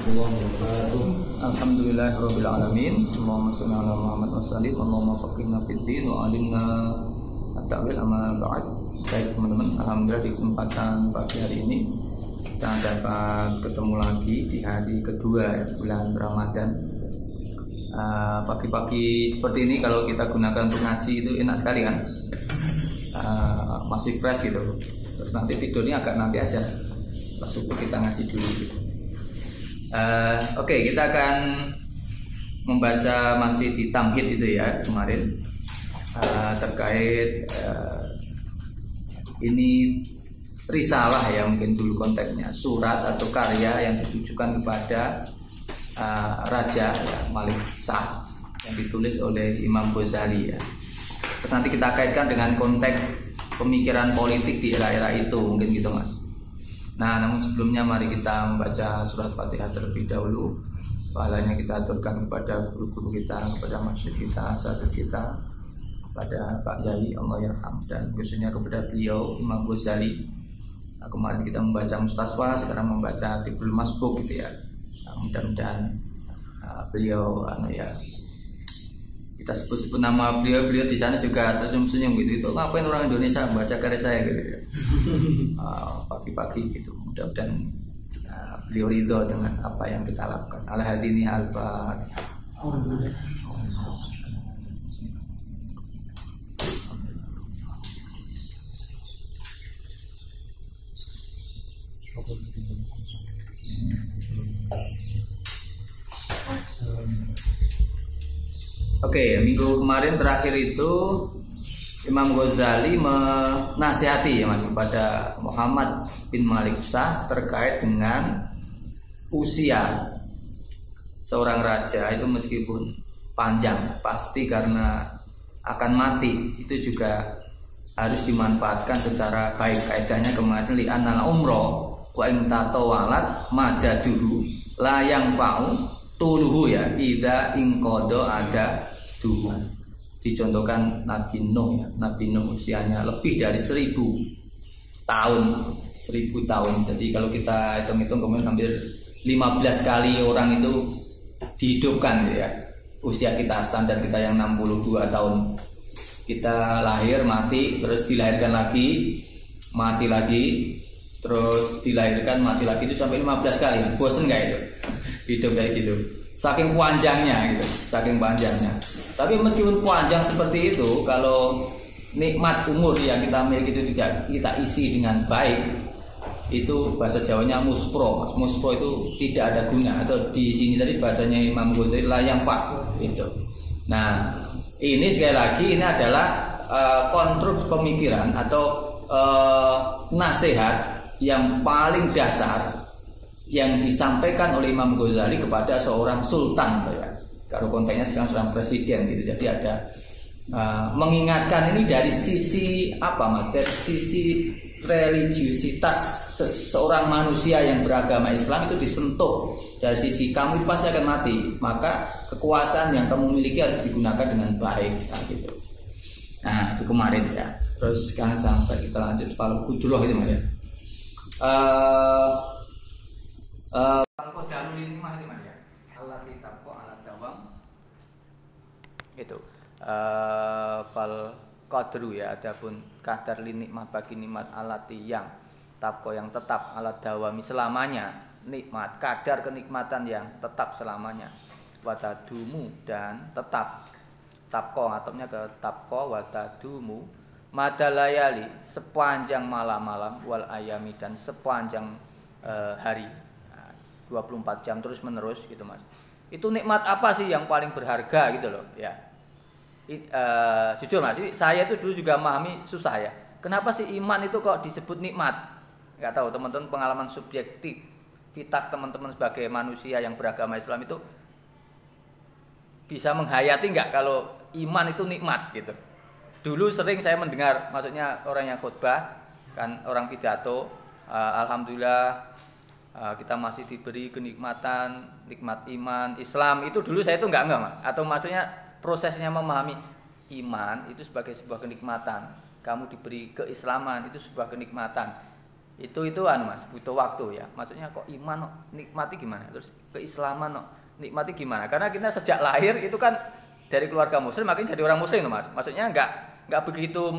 warahmatullahi wabarakatuh. Alhamdulillahirabbil alamin. Allahumma shalli ala Muhammad wa sallim. Allahumma faqihna fid din wa 'allimna at-ta'wil amma ba'd. Baik teman-teman, alhamdulillah di kesempatan pagi hari ini kita dapat ketemu lagi di hari kedua bulan Ramadan. Pagi-pagi seperti ini kalau kita gunakan untuk ngaji itu enak sekali kan. Masih fresh gitu. Terus nanti tidurnya agak nanti aja. Pas subuh kita ngaji dulu gitu. Oke, kita akan membaca masih di Tamhid itu ya kemarin terkait ini risalah ya mungkin dulu konteksnya, surat atau karya yang ditujukan kepada Raja ya, Malik Shah yang ditulis oleh Imam Ghazali ya. Terus nanti kita kaitkan dengan konteks pemikiran politik di era-era itu mungkin gitu Mas. Nah, namun sebelumnya mari kita membaca surat Fatihah terlebih dahulu. Pahalanya kita aturkan kepada guru-guru kita, kepada masjid kita, sahabat kita, kepada Pak Yai Allah Yarham, dan khususnya kepada beliau Imam Ghazali. Nah, kemarin kita membaca Mustasfa, sekarang membaca Tibrul Masbuk gitu ya. Nah, mudah-mudahan beliau ya kita sebut-sebut nama beliau di sana juga tersenyum-senyum gitu. Itu ngapain orang Indonesia membaca karya saya gitu ya. Pagi-pagi gitu. Mudah-mudahan beliau ridho dengan apa yang kita lakukan. Al-Hadini Al-Fatihah. Oke, minggu kemarin terakhir itu Imam Ghazali menasihati ya Mas kepada Muhammad bin Malik Shah terkait dengan usia seorang raja itu meskipun panjang pasti karena akan mati itu juga harus dimanfaatkan secara baik. Kaidahnya kemarin li anal umroh wa in tatawalat madaduhu la yanfa'u tuluhu ya idza inqada ada dulu. Dicontohkan Nabi Nuh ya. Nabi Nuh usianya lebih dari 1000 tahun. 1000 tahun. Jadi kalau kita hitung-hitung kemudian hampir 15 kali orang itu dihidupkan ya. Usia kita standar kita yang 62 tahun. Kita lahir, mati, terus dilahirkan lagi, mati lagi, terus dilahirkan, mati lagi itu sampai 15 kali. Bosen nggak itu? Hidup kayak gitu. Saking panjangnya gitu, saking panjangnya. Tapi meskipun panjang seperti itu, kalau nikmat umur yang kita miliki itu tidak kita isi dengan baik, itu bahasa Jawanya muspro. Muspro itu tidak ada guna, atau di sini tadi bahasanya Imam Ghazali layang fak itu. Nah, ini sekali lagi ini adalah konstruksi pemikiran atau nasihat yang paling dasar yang disampaikan oleh Imam Ghazali kepada seorang sultan ya. Kalau konteksnya sekarang seorang presiden gitu. Jadi ada mengingatkan ini dari sisi apa Mas? Dari sisi religiusitas seseorang manusia yang beragama Islam itu disentuh. Dari sisi kamu pasti akan mati, maka kekuasaan yang kamu miliki harus digunakan dengan baik. Nah, gitu. Nah, itu kemarin ya. Terus sekarang sampai kita lanjut soal kudroh itu Mas ya. Itu fal qadru ya, adapun kadar nikmat bagi nikmat alati yang tabko yang tetap alat dawami selamanya, nikmat kadar kenikmatan yang tetap selamanya, watadumu dan tetap tabko atopnya ke tabko watadumu madalayali sepanjang malam-malam wal ayami dan sepanjang hari 24 jam terus menerus gitu Mas. Itu nikmat apa sih yang paling berharga gitu loh ya. Jujur Mas, saya itu dulu juga memahami susah ya. Kenapa sih iman itu kok disebut nikmat? Enggak tahu teman-teman, pengalaman subjektivitas teman-teman sebagai manusia yang beragama Islam itu bisa menghayati enggak kalau iman itu nikmat gitu. Dulu sering saya mendengar, maksudnya orang yang khutbah kan, orang pidato, alhamdulillah kita masih diberi kenikmatan, nikmat iman, Islam. Itu dulu saya itu enggak Mas. Atau maksudnya prosesnya memahami iman itu sebagai sebuah kenikmatan. Kamu diberi keislaman itu sebuah kenikmatan. Itu anu Mas, butuh waktu ya. Maksudnya kok iman kok nikmati gimana? Terus keislaman kok nikmati gimana? Karena kita sejak lahir itu kan dari keluarga muslim makin jadi orang muslim Mas. Maksudnya enggak begitu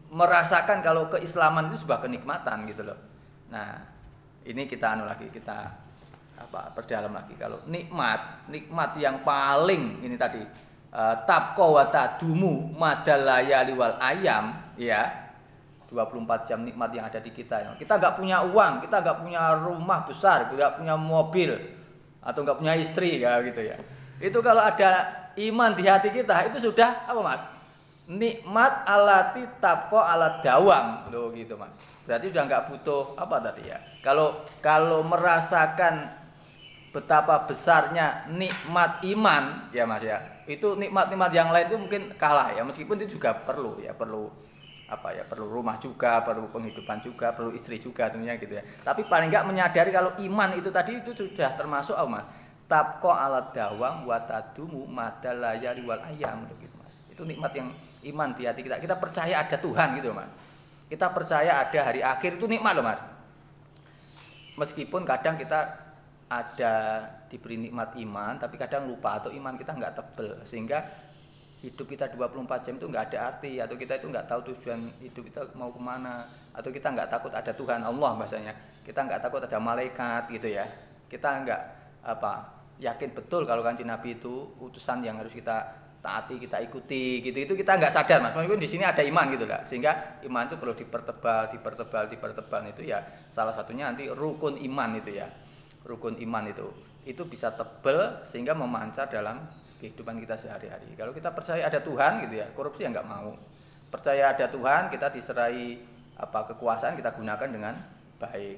merasakan kalau keislaman itu sebuah kenikmatan gitu loh. Nah, ini kita perdalam lagi. Kalau nikmat yang paling ini tadi tabqa wa tadumu madalayali wal ayam ya. 24 jam nikmat yang ada di kita. Kita nggak punya uang, kita nggak punya rumah besar, nggak punya mobil, atau nggak punya istri ya gitu ya. Itu kalau ada iman di hati kita itu sudah apa Mas? Nikmat alati tabqa ala dawam loh gitu Mas. Berarti sudah nggak butuh apa tadi ya. Kalau merasakan betapa besarnya nikmat iman ya Mas ya. Itu nikmat-nikmat yang lain itu mungkin kalah ya. Meskipun itu juga perlu rumah juga, perlu penghidupan juga, perlu istri juga tentunya gitu ya. Tapi paling enggak menyadari kalau iman itu tadi itu sudah termasuk Mas. Tabqa ala dawam wa tadumu madalayali wal ayam gitu Mas. Itu nikmat yang iman di hati kita. Kita percaya ada Tuhan gitu Mas. Kita percaya ada hari akhir itu nikmat loh Mas. Meskipun kadang kita ada diberi nikmat iman, tapi kadang lupa atau iman kita enggak tebel sehingga hidup kita 24 jam itu nggak ada arti, atau kita itu nggak tahu tujuan hidup kita mau kemana, atau kita nggak takut ada Tuhan Allah bahasanya, kita nggak takut ada malaikat gitu ya, kita nggak yakin betul kalau Kanjeng Nabi itu utusan yang harus kita taati, kita ikuti gitu, itu kita nggak sadar Mas. Meskipun di sini ada iman gitu lah, sehingga iman itu perlu dipertebal itu ya, salah satunya nanti rukun iman itu ya, rukun iman itu bisa tebel sehingga memancar dalam kehidupan kita sehari-hari. Kalau kita percaya ada Tuhan gitu ya, korupsi ya nggak mau. Percaya ada Tuhan, kita diserai kekuasaan kita gunakan dengan baik.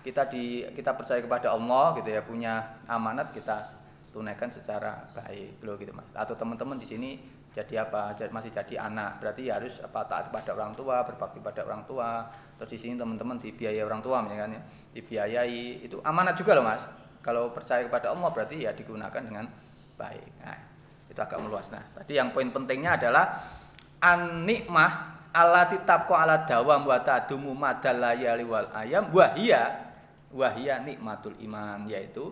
Kita percaya kepada Allah gitu ya, punya amanat kita tunaikan secara baik loh gitu Mas. Atau teman-teman di sini jadi masih jadi anak, berarti harus taat kepada orang tua, berbakti pada orang tua. Terus di sini teman-teman dibiayai orang tua misalnya, dibiayai, itu amanat juga loh Mas. Kalau percaya kepada Allah berarti ya digunakan dengan baik. Nah, itu agak meluas. Nah, tadi yang poin pentingnya adalah an-nikmah allati tabqa ala dawam wa tadumu madalayali wal ayam wahia nikmatul iman, yaitu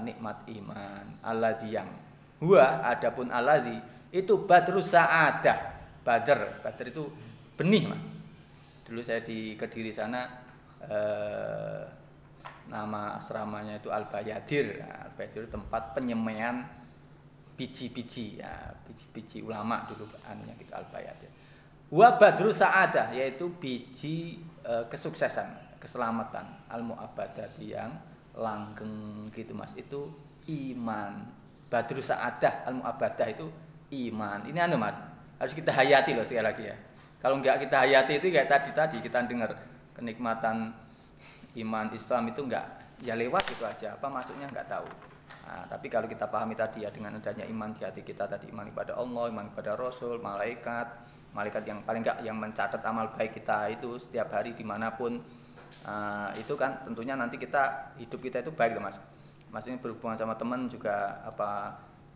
nikmat iman. Alladzi yang adapun alladzi itu badrus sa'adah. Badr itu benih, Mas. Dulu saya di Kediri sana nama asramanya itu Al-Bayadir. Al-Bayadir tempat penyemaian biji-biji ya, biji-biji ulama dulu anunya gitu Al-Bayadir. Wa badru sa'adah, yaitu biji kesuksesan, keselamatan, al-mu'abbadati yang langgeng gitu Mas. Itu iman. Badru sa'adah al-mu'abbadah itu iman. Ini Mas, harus kita hayati loh sekali lagi ya. Kalau enggak kita hayati itu kayak tadi kita dengar kenikmatan iman Islam itu enggak ya lewat gitu aja, apa maksudnya enggak tahu. Nah, tapi kalau kita pahami tadi ya, dengan adanya iman di hati kita tadi, iman kepada Allah, iman kepada Rasul, malaikat yang paling enggak yang mencatat amal baik kita itu setiap hari dimanapun, itu kan tentunya nanti hidup kita itu baik Mas. Maksudnya berhubungan sama teman juga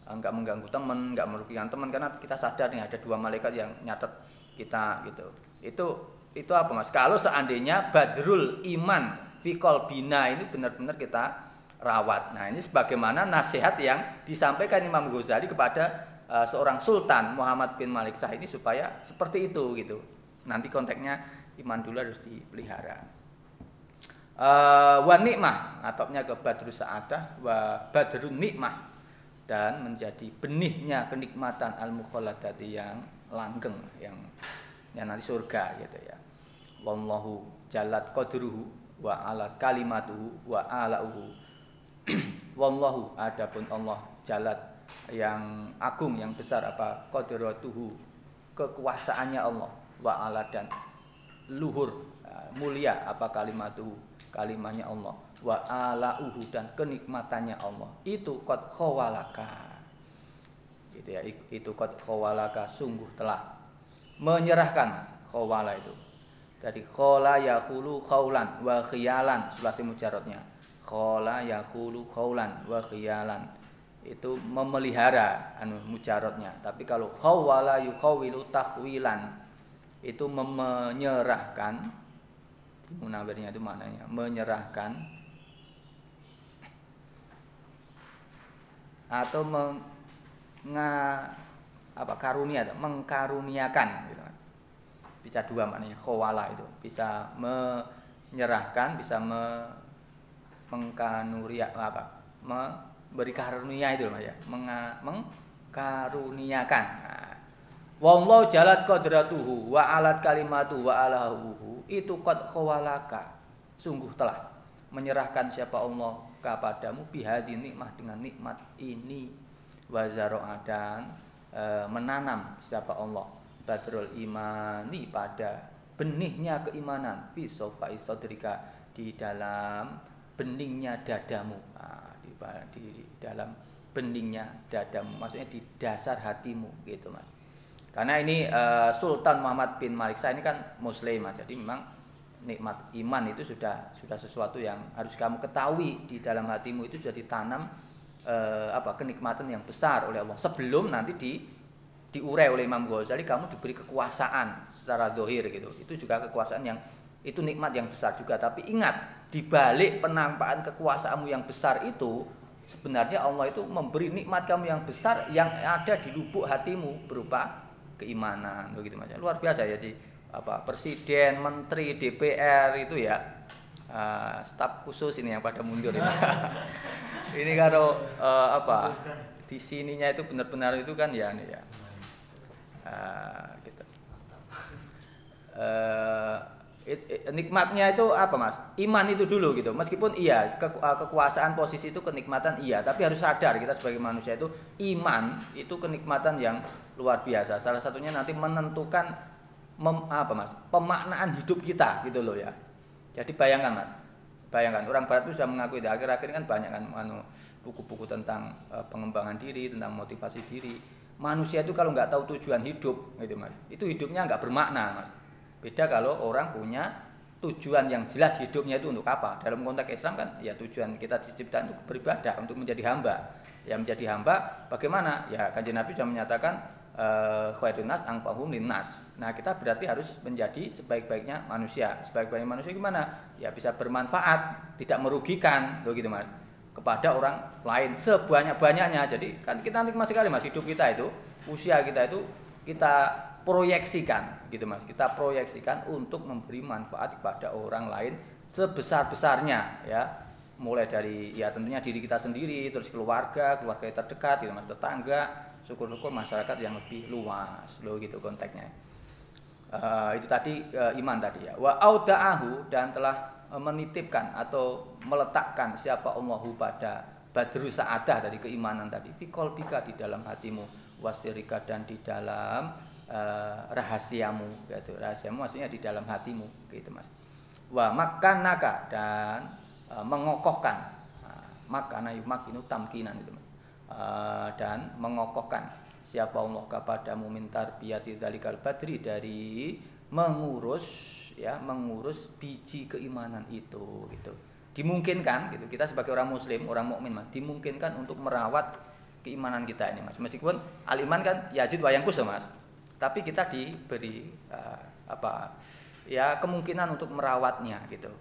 enggak mengganggu teman, enggak merugikan teman, karena kita sadar nih ada dua malaikat yang nyatet kita gitu. Itu apa Mas? Kalau seandainya badrul iman fi qalbina ini benar-benar kita rawat. Nah, ini sebagaimana nasihat yang disampaikan Imam Ghazali kepada seorang Sultan Muhammad bin Malik Shah ini supaya seperti itu gitu. Nanti konteksnya iman dulu harus dipelihara. Wa nikmah, atopnya ke badrus sa'adah wa badrun nikmah, dan menjadi benihnya kenikmatan al-mukhalladati yang langgeng, yang nanti surga gitu ya. Wallahu jalat qadruhu wa ala kalimatuhu wa alauhu. Wallahu, adapun Allah jalat yang agung, yang besar qadratuhu, kekuasaannya Allah, wa ala dan luhur, mulia kalimatuhu, kalimahnya Allah, wa alauhu dan kenikmatannya Allah. Itu qad khawalaka. Gitu ya, itu qad khawalaka, sungguh telah menyerahkan. Khawala itu dari khala yakhulu khaulan wa khiyalan, sulasi mujarradnya. Khala yakhulu khaulan wa khiyalan, itu memelihara mujarradnya. Tapi kalau khawala yukhawilu takhwilan, itu menyerahkan Munawirnya itu maknanya menyerahkan atau karunia atau mengkaruniakan gitu Mas. Bisa dua maknanya khawala itu, bisa menyerahkan, bisa memberi karunia itu Mas ya, mengkaruniakan. Nah, wallahu jalat qadratuhu wa alat kalimatu wa alahu itu qad khawalaka, sungguh telah menyerahkan siapa Allah kepadamu bihadi nikmah dengan nikmat ini wa zaro'a dan menanam siapa Allah badrul imani pada benihnya keimanan fi sofai sadrika di dalam beningnya dadamu. Nah, di dalam beningnya dadamu maksudnya di dasar hatimu gitu Mas. Karena ini Sultan Muhammad bin Malik Shah ini kan muslim Mas. Jadi memang nikmat iman itu sudah sesuatu yang harus kamu ketahui di dalam hatimu, itu sudah ditanam kenikmatan yang besar oleh Allah sebelum nanti diurai oleh Imam Ghazali kamu diberi kekuasaan secara zahir gitu. Itu juga kekuasaan yang itu nikmat yang besar juga, tapi ingat di balik penampakan kekuasaanmu yang besar itu sebenarnya Allah itu memberi nikmat kamu yang besar yang ada di lubuk hatimu berupa keimanan begitu Mas. Luar biasa ya Ci. Presiden, menteri, DPR itu ya staf khusus ini yang pada mundur ini. Ini kalau di sininya itu benar-benar itu kan ya nih ya. Gitu. Nikmatnya itu apa Mas? Iman itu dulu gitu. Meskipun iya kekuasaan posisi itu kenikmatan iya, tapi harus sadar kita sebagai manusia itu iman itu kenikmatan yang luar biasa. Salah satunya nanti menentukan Mas, pemaknaan hidup kita gitu loh ya. Jadi bayangkan Mas, bayangkan orang Barat itu sudah mengakui akhir-akhir ini kan banyak kan buku-buku tentang pengembangan diri, tentang motivasi diri. Manusia itu kalau nggak tahu tujuan hidup gitu Mas, itu hidupnya nggak bermakna Mas. Beda kalau orang punya tujuan yang jelas hidupnya itu untuk apa. Dalam konteks Islam kan ya tujuan kita diciptakan untuk beribadah, untuk menjadi hamba. Ya menjadi hamba bagaimana? Ya Kanjeng Nabi sudah menyatakan khairun nas anfa'uhum linnas. Nah, kita berarti harus menjadi sebaik-baiknya manusia. Sebaik-baiknya manusia gimana? Ya bisa bermanfaat, tidak merugikan, tuh gitu Mas. Kepada orang lain sebanyak-banyaknya. Jadi kan kita nikmat sekali Mas hidup kita itu, usia kita itu kita proyeksikan gitu Mas. Kita proyeksikan untuk memberi manfaat kepada orang lain sebesar-besarnya ya. Mulai dari ya tentunya diri kita sendiri, terus keluarga terdekat gitu Mas, tetangga, syukur-syukur masyarakat yang lebih luas loh gitu konteksnya. Itu tadi iman tadi ya. Wa auda'ahu dan telah menitipkan atau meletakkan siapa Allahu pada badru sa'adah dari keimanan tadi fi qalbika di dalam hatimu, wasirika dan di dalam rahasiamu gitu. Rahasiamu maksudnya di dalam hatimu gitu Mas. Wa makkanaka dan mengokohkan. Makana yumakinu tamkinan itu Mas. Dan mengokohkan siapa Allah kepadamu mintar biyati dzalikal badri dari mengurus biji keimanan itu gitu. Dimungkinkan gitu kita sebagai orang muslim, orang mukmin Mas, dimungkinkan untuk merawat keimanan kita ini Mas. Meskipun al-iman kan yazid wa yanqus Mas. Tapi kita diberi kemungkinan untuk merawatnya gitu.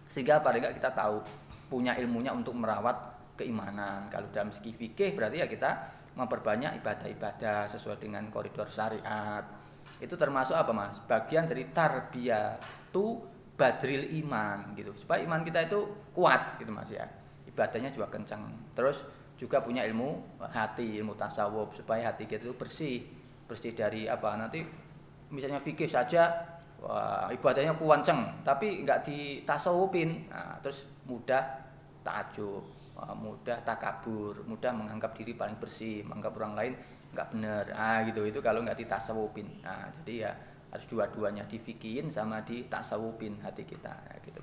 Sehingga paling enggak kita tahu punya ilmunya untuk merawat keimanan. Kalau dalam segi fikih berarti ya kita memperbanyak ibadah-ibadah sesuai dengan koridor syariat. Itu termasuk apa Mas? Bagian dari tarbiyatu badril iman gitu. Supaya iman kita itu kuat gitu Mas ya. Ibadahnya juga kencang. Terus juga punya ilmu hati, ilmu tasawuf supaya hati kita itu bersih dari nanti misalnya fikih saja ibadahnya kuanceng tapi enggak ditasawufin. Nah, terus mudah takjub, mudah takabur, mudah menganggap diri paling bersih, menganggap orang lain enggak benar. Gitu itu kalau enggak ditasawufin. Nah, jadi ya harus dua-duanya difikihin sama ditasawufin hati kita gitu.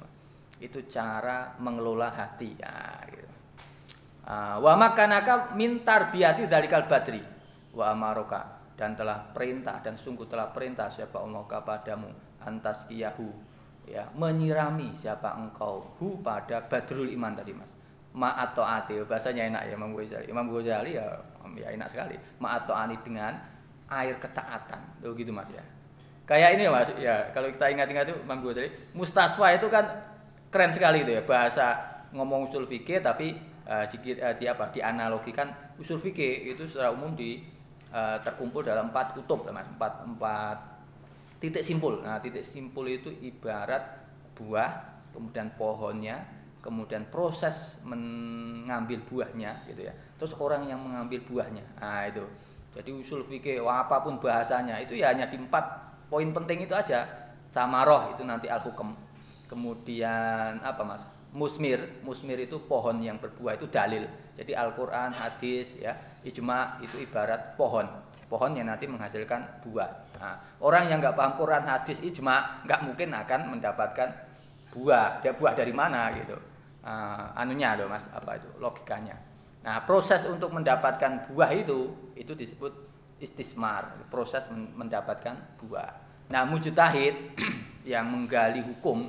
Itu cara mengelola hati ya gitu. Wa makanaka min tarbiyati dzalikal badri wa amaroka dan telah perintah dan sungguh telah perintah siapa Allah kepadamu antas kiyahu ya menyirami siapa engkau hu pada badrul iman tadi Mas. Ma'at ta'ati bahasanya enak ya Imam Ghazali ya enak sekali. Ma'at ta'ani dengan air ketaatan. Tuh gitu Mas ya. Kayak ini Mas, ya kalau kita ingat-ingat itu Imam Ghazali, mustasfa itu kan keren sekali itu ya, bahasa ngomong usul fikih tapi dianalogikan usul fikih itu secara umum terkumpul dalam 4 kutub Mas, 4 titik simpul. Nah, titik simpul itu ibarat buah, kemudian pohonnya, kemudian proses mengambil buahnya gitu ya. Terus orang yang mengambil buahnya. Nah, itu. Jadi usul fikih apapun bahasanya itu ya hanya di 4 poin penting itu aja. Samaroh itu nanti al-hukam. Kemudian apa Mas? Musmir itu pohon yang berbuah, itu dalil. Jadi Al-Qur'an, hadis ya, ijma itu ibarat pohon yang nanti menghasilkan buah. Nah, orang yang nggak paham Quran, hadis, ijma nggak mungkin akan mendapatkan buah. Dia buah dari mana gitu. Anunya loh Mas, apa itu logikanya. Nah, proses untuk mendapatkan buah itu disebut istismar, proses mendapatkan buah. Nah, mujtahid yang menggali hukum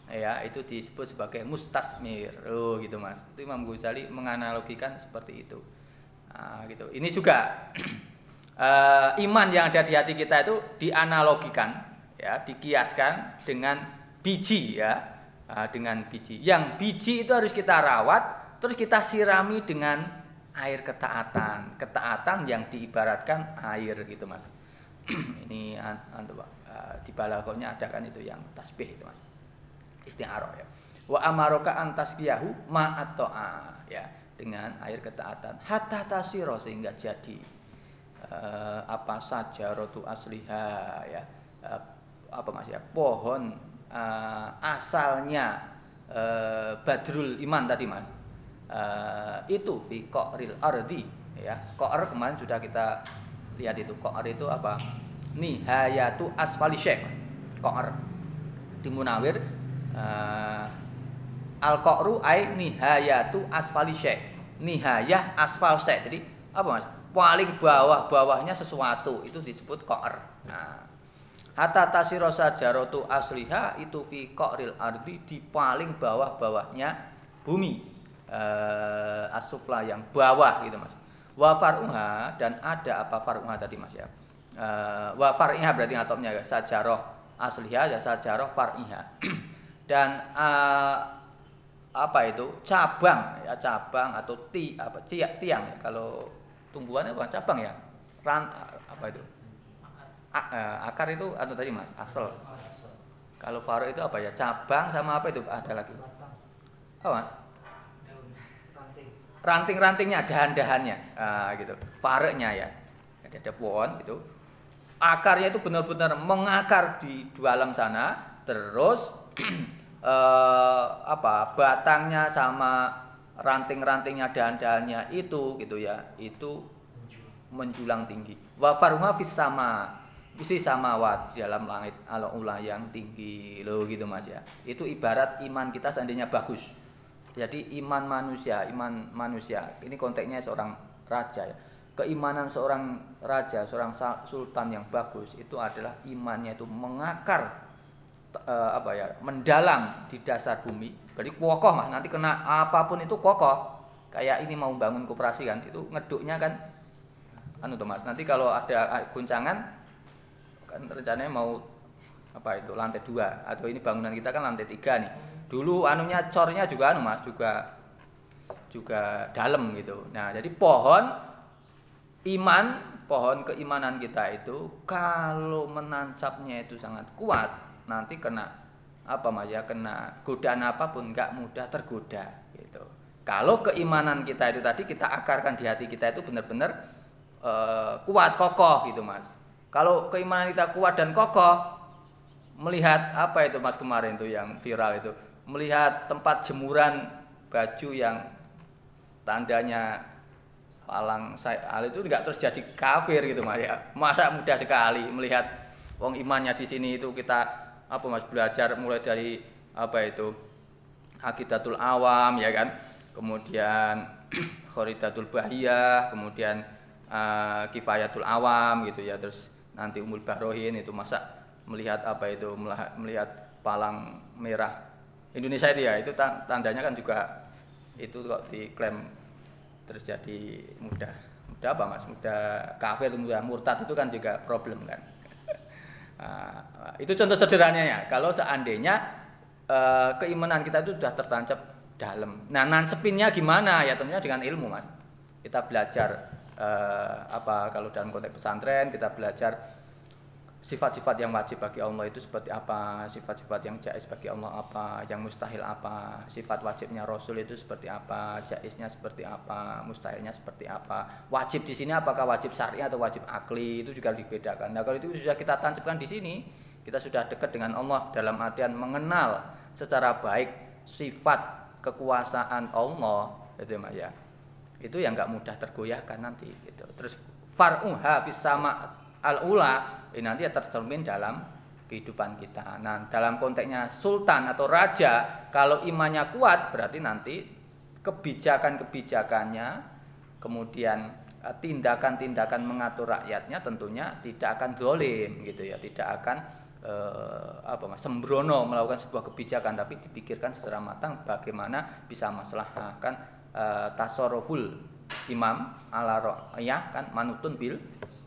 ya itu disebut sebagai mustasmir. Oh gitu Mas. Itu Imam Ghazali menganalogikan seperti itu. Nah, gitu. Ini juga iman yang ada di hati kita itu dianalogikan ya, dikiaskan dengan biji ya. Dengan biji. Yang biji itu harus kita rawat, terus kita sirami dengan air ketaatan. Ketaatan yang diibaratkan air gitu Mas. Ini di balaghahnya ada kan itu yang tasbih itu Mas. Isti'arah ya. Wa amaroka antasqiyahu ma'at-ta'a ya, dengan air ketaatan hatta tasiro sehingga jadi apa saja rotu asliha ya, apa Mas ya, pohon asalnya badrul iman tadi Mas, itu fi qa'ril ardi ya. Qa'r kemarin sudah kita lihat itu. Qa'r itu apa? Nihayatu asfali syekh. Qa'r di Munawir al-qa'ru ai nihayatu asfali syekh. Nihayah asfal syekh. Jadi apa Mas? Paling bawah-bawahnya sesuatu itu disebut qa'r. Nah, hatta tasira sajaratu asliha itu fi qa'ril ardi, di paling bawah-bawahnya bumi. As-sufla yang bawah gitu Mas. Wa far'uha, dan ada apa far'uha tadi Mas ya. Wa far'iha berarti ngatopnya ya, sajarah asliha ya sajarah far'iha. Dan apa itu cabang ya, cabang atau tiang ya, kalau tumbuhannya bukan cabang ya, apa itu akar itu atau tadi Mas asal. Kalau faru itu apa ya, cabang sama apa itu ada lagi Mas, ranting-rantingnya, dahan-dahannya gitu, farenya ya. Jadi ada pohon itu akarnya itu benar-benar mengakar di dalam sana, terus batangnya sama ranting-rantingnya, dahan-dahannya itu gitu ya, itu menjulang tinggi. Wa faruha fis sama, isi samawat, di dalam langit ala-ula yang tinggi loh gitu Mas ya. Itu ibarat iman kita seandainya bagus. Jadi iman manusia ini konteksnya seorang raja ya. Keimanan seorang raja, seorang sultan yang bagus itu adalah imannya itu mengakar mendalam di dasar bumi. Jadi kokoh Mas, nanti kena apapun itu kokoh. Kayak ini mau bangun koperasi kan, itu ngeduknya kan Mas. Nanti kalau ada guncangan kan rencananya mau lantai 2, atau ini bangunan kita kan lantai 3 nih. Dulu cornya juga Mas, juga dalam gitu. Nah, jadi pohon keimanan kita itu kalau menancapnya itu sangat kuat, nanti kena kena godaan apapun nggak mudah tergoda gitu. Kalau keimanan kita itu tadi kita akarkan di hati kita itu benar-benar kuat, kokoh gitu Mas. Kalau keimanan kita kuat dan kokoh, melihat Mas kemarin tuh yang viral itu, melihat tempat jemuran baju yang tandanya palang sayal itu nggak terus jadi kafir gitu Mas ya. Masa mudah sekali melihat wong imannya di sini itu kita Mas belajar mulai dari Aqidatul Awam ya kan, kemudian Khoridatul Bahiyah, kemudian Kifayatul Awam gitu ya, terus nanti Umul Bahrohin itu masa melihat melihat palang merah Indonesia itu ya, itu tandanya kan juga itu kok diklaim terus jadi mudah Mas, mudah kafir, mudah murtad, itu kan juga problem kan. Itu contoh sederhananya. Kalau seandainya keimanan kita itu sudah tertancap dalam. Nah, nancepinnya gimana? Ya tentunya dengan ilmu, Mas. Kita belajar kalau dalam konteks pesantren kita belajar sifat-sifat yang wajib bagi Allah itu seperti apa, sifat-sifat yang jaiz bagi Allah apa, yang mustahil apa, sifat wajibnya Rasul itu seperti apa, jaiznya seperti apa, mustahilnya seperti apa. Wajib di sini apakah wajib syar'i atau wajib akli, itu juga dibedakan. Nah, kalau itu sudah kita tancapkan di sini, kita sudah dekat dengan Allah dalam artian mengenal secara baik sifat kekuasaan Allah, gitu Mas ya. Itu yang nggak mudah tergoyahkan nanti gitu. Terus far'uha fis sama al-ula ini nanti tercermin dalam kehidupan kita. Nah, dalam konteksnya sultan atau raja, kalau imannya kuat berarti nanti kebijakan-kebijakannya, kemudian tindakan-tindakan mengatur rakyatnya tentunya tidak akan zalim gitu ya, tidak akan sembrono melakukan sebuah kebijakan, tapi dipikirkan secara matang bagaimana bisa maslahkan tasarruful imam ala ra'yah kan manutun bil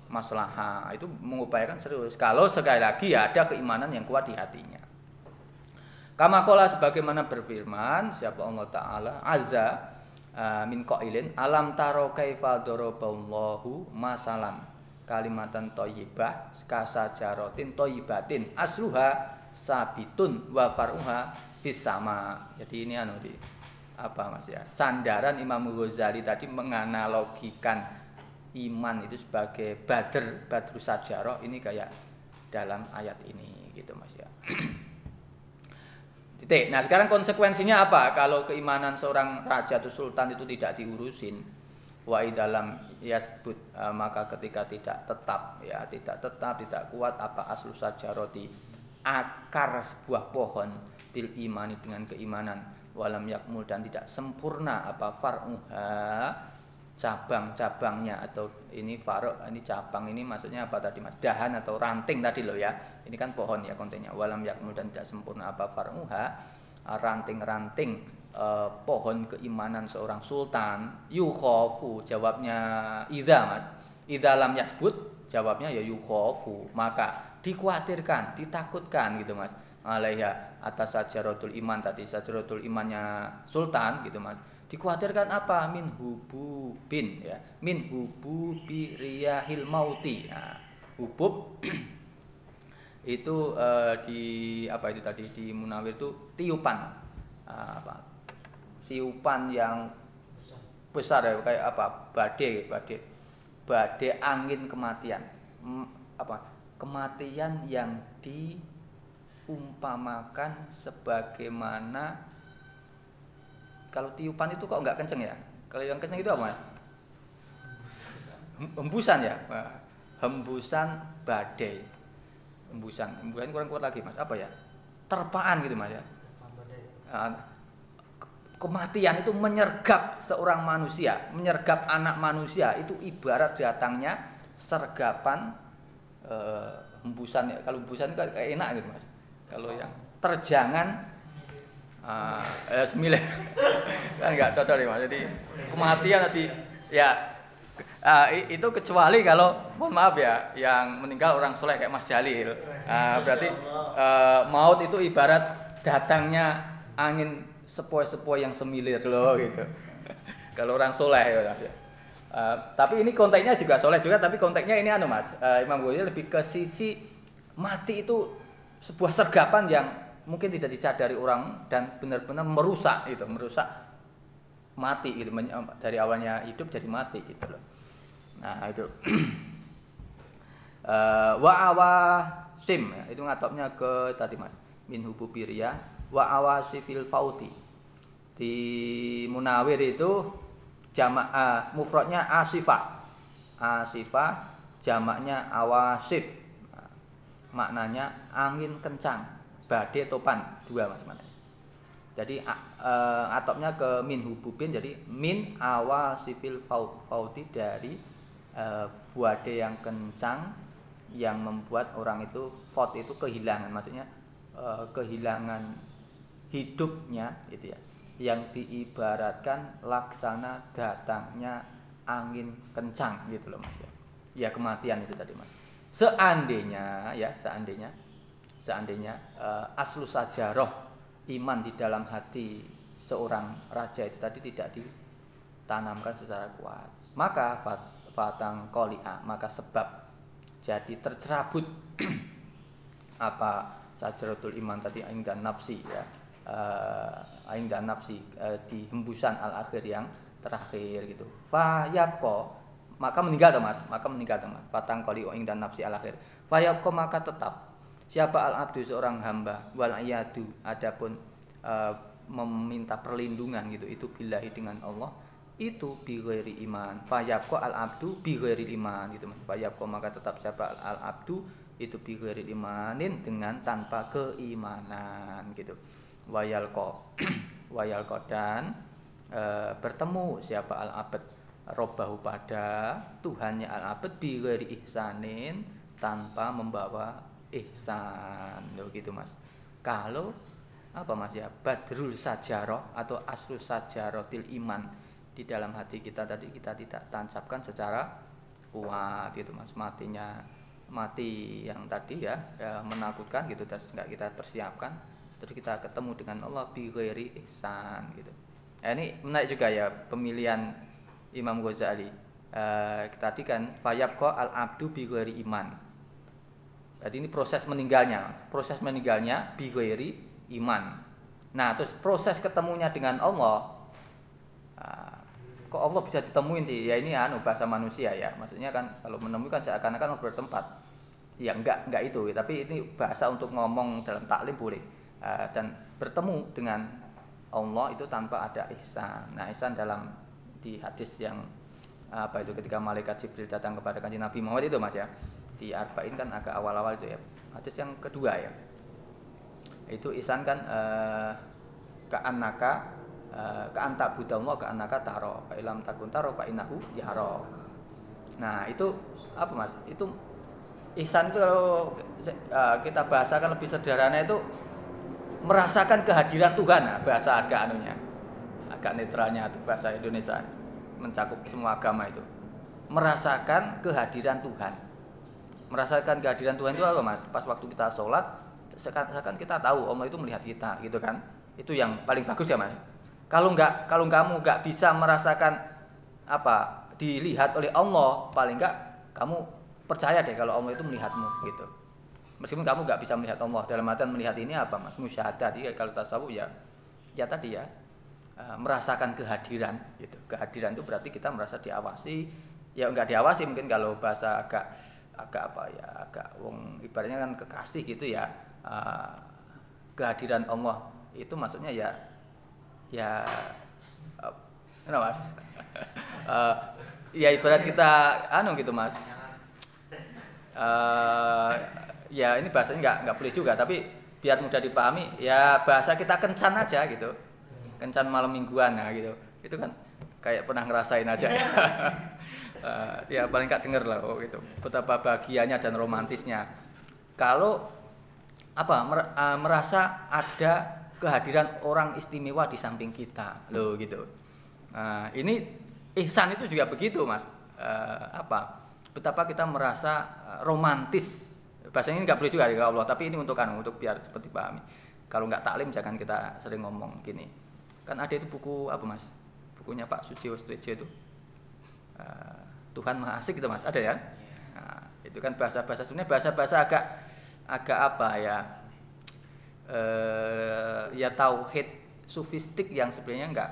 maslahah, itu mengupayakan serius. Kalau sekali lagi ya ada keimanan yang kuat di hatinya. Kama qala sebagaimana berfirman siapa Allah Ta'ala azza min qailin alam taro kaifa daraballahu masalan kalimatan thayyibah kasajaratin thayyibatin asluha sabitun wa faruha fis sama. Jadi ini Mas ya. Sandaran Imam Ghazali tadi menganalogikan iman itu sebagai badru sajarah, ini kayak dalam ayat ini gitu Mas ya. Titik. Nah, sekarang konsekuensinya apa kalau keimanan seorang raja atau sultan itu tidak diurusin? Wa idalam yasbut, maka ketika tidak tetap, tidak kuat apa aslu sajarati, akar sebuah pohon bil imani dengan keimanan, walam yakmul dan tidak sempurna apa far'uha cabang-cabangnya, atau ini faro, ini cabang, ini maksudnya apa tadi Mas? Dahan atau ranting tadi loh ya. Ini kan pohon ya kontennya. Walam yakmul dan tidak sempurna apa faruha, ranting-ranting pohon keimanan seorang sultan. Yukhofu jawabnya idza Mas. Idza lam yasbut jawabnya ya yukhofu, maka dikhawatirkan, ditakutkan gitu Mas. Alaiha atas sajaratul iman tadi, sajaratul imannya sultan gitu Mas. Dikhawatirkan apa? Min hububin ya. Min hububi riyahil mauti. Nah, hubub itu di Munawir itu tiupan. Tiupan yang besar ya, kayak apa? Badai angin kematian. Kematian yang diumpamakan sebagaimana, kalau tiupan itu kok nggak kenceng ya? Kalau yang kenceng itu apa? Hembusan ya? Hembusan badai. Hembusan kurang kuat lagi Mas. Apa ya? Terpaan gitu Mas ya. Kematian itu menyergap seorang manusia, menyergap anak manusia, itu ibarat datangnya sergapan hembusan ya. Kalau hembusan itu kayak enak gitu Mas. Kalau yang terjangan sembilan kan nggak cocok nih Mas. Jadi kematian tadi ya itu kecuali kalau mohon maaf ya yang meninggal orang soleh kayak Mas Jalil, berarti maut itu ibarat datangnya angin sepoi-sepoi yang semilir loh gitu. Kalau orang soleh ya. Tapi ini konteksnya juga soleh juga, tapi konteksnya ini Mas, Imam Ghazali lebih ke sisi mati itu sebuah sergapan yang mungkin tidak disadari orang dan benar-benar merusak mati gitu, dari awalnya hidup jadi mati gitu loh. Nah itu wa awasim ya, itu ngatopnya ke tadi Mas min hububiria wa awasifil fauti. Di Munawir itu jamak mufradnya asifah jamaknya awasif. Maknanya angin kencang, badai topan, dua Mas mana. Jadi atopnya ke min hububin, jadi min awasifil fauti, dari badai yang kencang yang membuat orang itu faut itu kehilangan, maksudnya kehilangan hidupnya itu ya, yang diibaratkan laksana datangnya angin kencang gitu loh Mas ya. Ya kematian itu tadi Mas. Seandainya aslu sajaroh iman di dalam hati seorang raja itu tadi tidak ditanamkan secara kuat, maka fatang kolia, maka sebab jadi tercerabut apa sajaratul iman tadi aing dan nafsi ya, aing dan nafsi di hembusan al akhir yang terakhir gitu. Fayabko, maka meninggal Mas, fatang koli aing dan nafsi al akhir. Fayabko, maka tetap siapa al abdu seorang hamba, wal iyadu adapun meminta perlindungan gitu, itu billahi dengan Allah, itu bi ghairi iman. Fayabqa al abdu bi ghairi iman gitu Mas. Fayabqa, maka tetap siapa al abdu itu bi ghairi imanin, dengan tanpa keimanan gitu. Wayalqa dan bertemu siapa al abd robbahu pada Tuhannya al abd bi ghairi ihsanin, tanpa membawa ihsan gitu Mas. Kalau apa Mas ya, badrul sajaroh atau aslu sajarotil iman di dalam hati kita tadi kita tidak tancapkan secara kuat gitu Mas, mati yang tadi ya menakutkan gitu, terus enggak kita persiapkan, terus kita ketemu dengan Allah bi ghairi ihsan gitu. Ini menarik juga ya pemilihan Imam Ghazali. Tadi kan fayabqa al abdu bi ghairi iman. Berarti ini proses meninggalnya bi ghairi iman. Nah, terus proses ketemunya dengan Allah, kok Allah bisa ditemuin sih? Ya ini bahasa manusia ya. Maksudnya kan kalau menemukan seakan-akan bertempat. Ya enggak itu, tapi ini bahasa untuk ngomong dalam taklim boleh. Dan bertemu dengan Allah itu tanpa ada ihsan. Nah, ihsan dalam di hadis yang apa itu, ketika malaikat Jibril datang kepada Kanjeng Nabi Muhammad itu Mas ya. Di Arba'in kan agak awal-awal itu ya. Hadis yang kedua ya. Itu ihsan kan ka'annaka ka'anta budallah ka'annaka taro fa ilam takun taro fa innahu yara. Nah, itu apa Mas? Itu ihsan itu kalau kita bahasakan lebih sederhana itu merasakan kehadiran Tuhan. Nah, bahasa agak agak netralnya itu bahasa Indonesia mencakup semua agama itu. Merasakan kehadiran Tuhan. Merasakan kehadiran Tuhan itu apa Mas? Pas waktu kita sholat, seakan kita tahu Allah itu melihat kita gitu kan. Itu yang paling bagus ya Mas. Kalau kamu nggak bisa merasakan apa dilihat oleh Allah, paling nggak kamu percaya deh kalau Allah itu melihatmu gitu. Meskipun kamu nggak bisa melihat Allah, dalam artian melihat ini apa Mas? Musyahadah. Jadi kalau tasawuf ya tadi ya merasakan kehadiran gitu. Kehadiran itu berarti kita merasa diawasi. Ya nggak diawasi mungkin kalau bahasa agak apa ya, agak wong ibaratnya kan kekasih gitu ya. Kehadiran Allah itu maksudnya ya kenapa Mas? Ya ibarat kita gitu Mas. Ya ini bahasanya nggak boleh juga, tapi biar mudah dipahami ya bahasa kita kencan aja gitu. Kencan malam mingguan nah gitu. Itu kan kayak pernah ngerasain aja. Ya paling nggak denger lah gitu. Betapa bahagianya dan romantisnya. Kalau merasa ada kehadiran orang istimewa di samping kita loh gitu. Ini ihsan itu juga begitu Mas. Betapa kita merasa romantis. Bahasanya ini nggak boleh juga ya Allah, tapi ini untuk biar seperti pahami. Kalau nggak taklim jangan kita sering ngomong gini. Kan ada itu buku apa Mas? Bukunya Pak Sujiwo Strejo itu. Tuhan Maha Asik gitu Mas, ada ya? Nah, itu kan bahasa-bahasa sebenarnya bahasa-bahasa agak apa ya? Ya tauhid sufistik yang sebenarnya enggak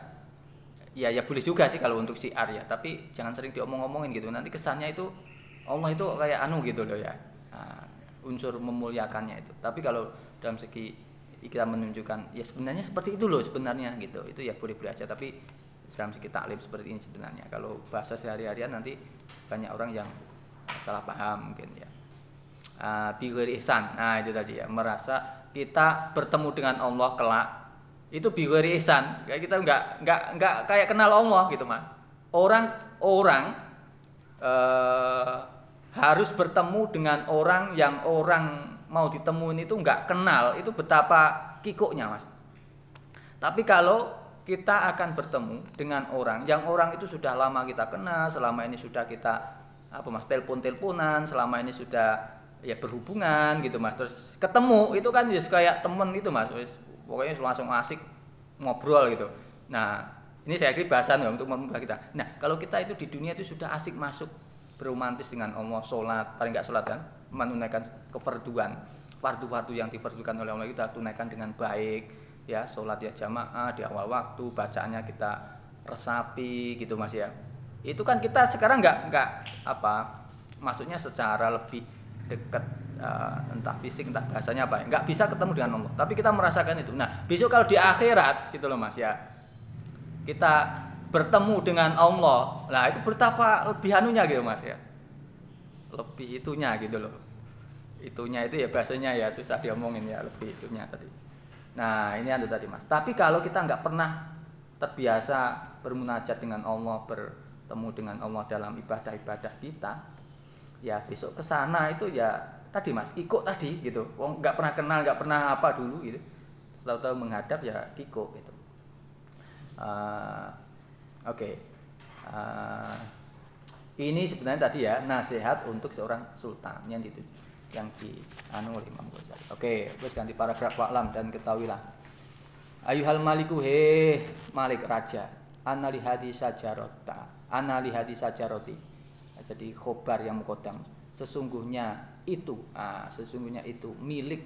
ya boleh juga sih kalau untuk syiar ya, tapi jangan sering diomong-omongin gitu, nanti kesannya itu Allah itu kayak gitu loh ya. Unsur memuliakannya itu, tapi kalau dalam segi kita menunjukkan ya sebenarnya seperti itu loh sebenarnya gitu, itu ya boleh-boleh aja, tapi dalam segi taklim seperti ini sebenarnya. Kalau bahasa sehari-harian nanti banyak orang yang salah paham mungkin ya. Bi ghairi ihsan, nah itu tadi ya, merasa kita bertemu dengan Allah kelak itu bi ghairi ihsan, kayak kita nggak kayak kenal Allah gitu Mas. Orang harus bertemu dengan orang yang orang mau ditemuin itu nggak kenal, itu betapa kikuknya Mas. Tapi kalau kita akan bertemu dengan orang yang orang itu sudah lama kita kenal, selama ini sudah kita apa Mas, telepon-teleponan, selama ini sudah ya berhubungan gitu Mas, terus ketemu itu kan just kayak temen gitu Mas, pokoknya langsung asik ngobrol gitu. Nah ini saya kira bahasan ya untuk membuka kita. Nah kalau kita itu di dunia itu sudah asik masuk beromantis dengan Allah, sholat, paling nggak sholat kan, menunaikan kefarduan, fardu-fardu yang difardukan oleh Allah kita tunaikan dengan baik, ya sholat ya jamaah di awal waktu, bacaannya kita resapi gitu Mas ya. Itu kan kita sekarang nggak apa, maksudnya secara lebih dekat, entah fisik entah bahasanya apa, nggak bisa ketemu dengan Allah, tapi kita merasakan itu. Nah besok kalau di akhirat gitu loh Mas ya, kita bertemu dengan Allah, nah itu betapa lebih anunya gitu Mas ya, lebih itunya gitu loh, itunya itu ya bahasanya ya susah diomongin ya, lebih itunya tadi. Nah ini anu tadi Mas, tapi kalau kita nggak pernah terbiasa bermunajat dengan Allah, bertemu dengan Allah dalam ibadah-ibadah kita, ya besok ke sana itu ya tadi Mas, ikut tadi gitu. Wong nggak pernah kenal, nggak pernah apa dulu gitu, tahu-tahu menghadap ya ikut gitu. Oke. Ini sebenarnya tadi ya nasihat untuk seorang sultan yang di anu oleh Imam Ghazali. Oke, terus ganti paragraf wa'lam dan ketahuilah. Ayuhal maliku he malik raja, ana li hadi sajarota, ana li hadi sajaroti. Jadi khobar yang muqaddam. Sesungguhnya itu milik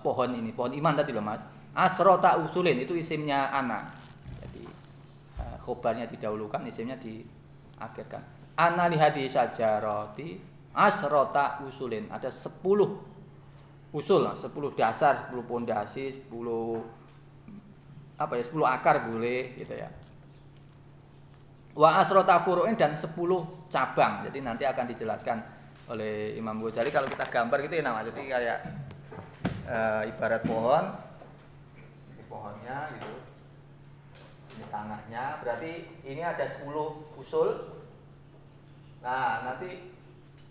pohon ini, pohon iman tadi loh Mas. Asrota usulin itu isimnya ana. Jadi khobarnya didahulukan, isimnya diakhirkan. Ana li hadi sajaroti asrota usulin, ada 10 usul, 10 dasar, 10 pondasi, 10 apa ya, 10 akar boleh gitu ya. Wa asrota furu'in dan 10 cabang. Jadi nanti akan dijelaskan oleh Imam Ghazali kalau kita gambar gitu ya namanya. Jadi kayak ibarat pohon, ini pohonnya gitu. Ini tanahnya, berarti ini ada 10 usul. Nah, nanti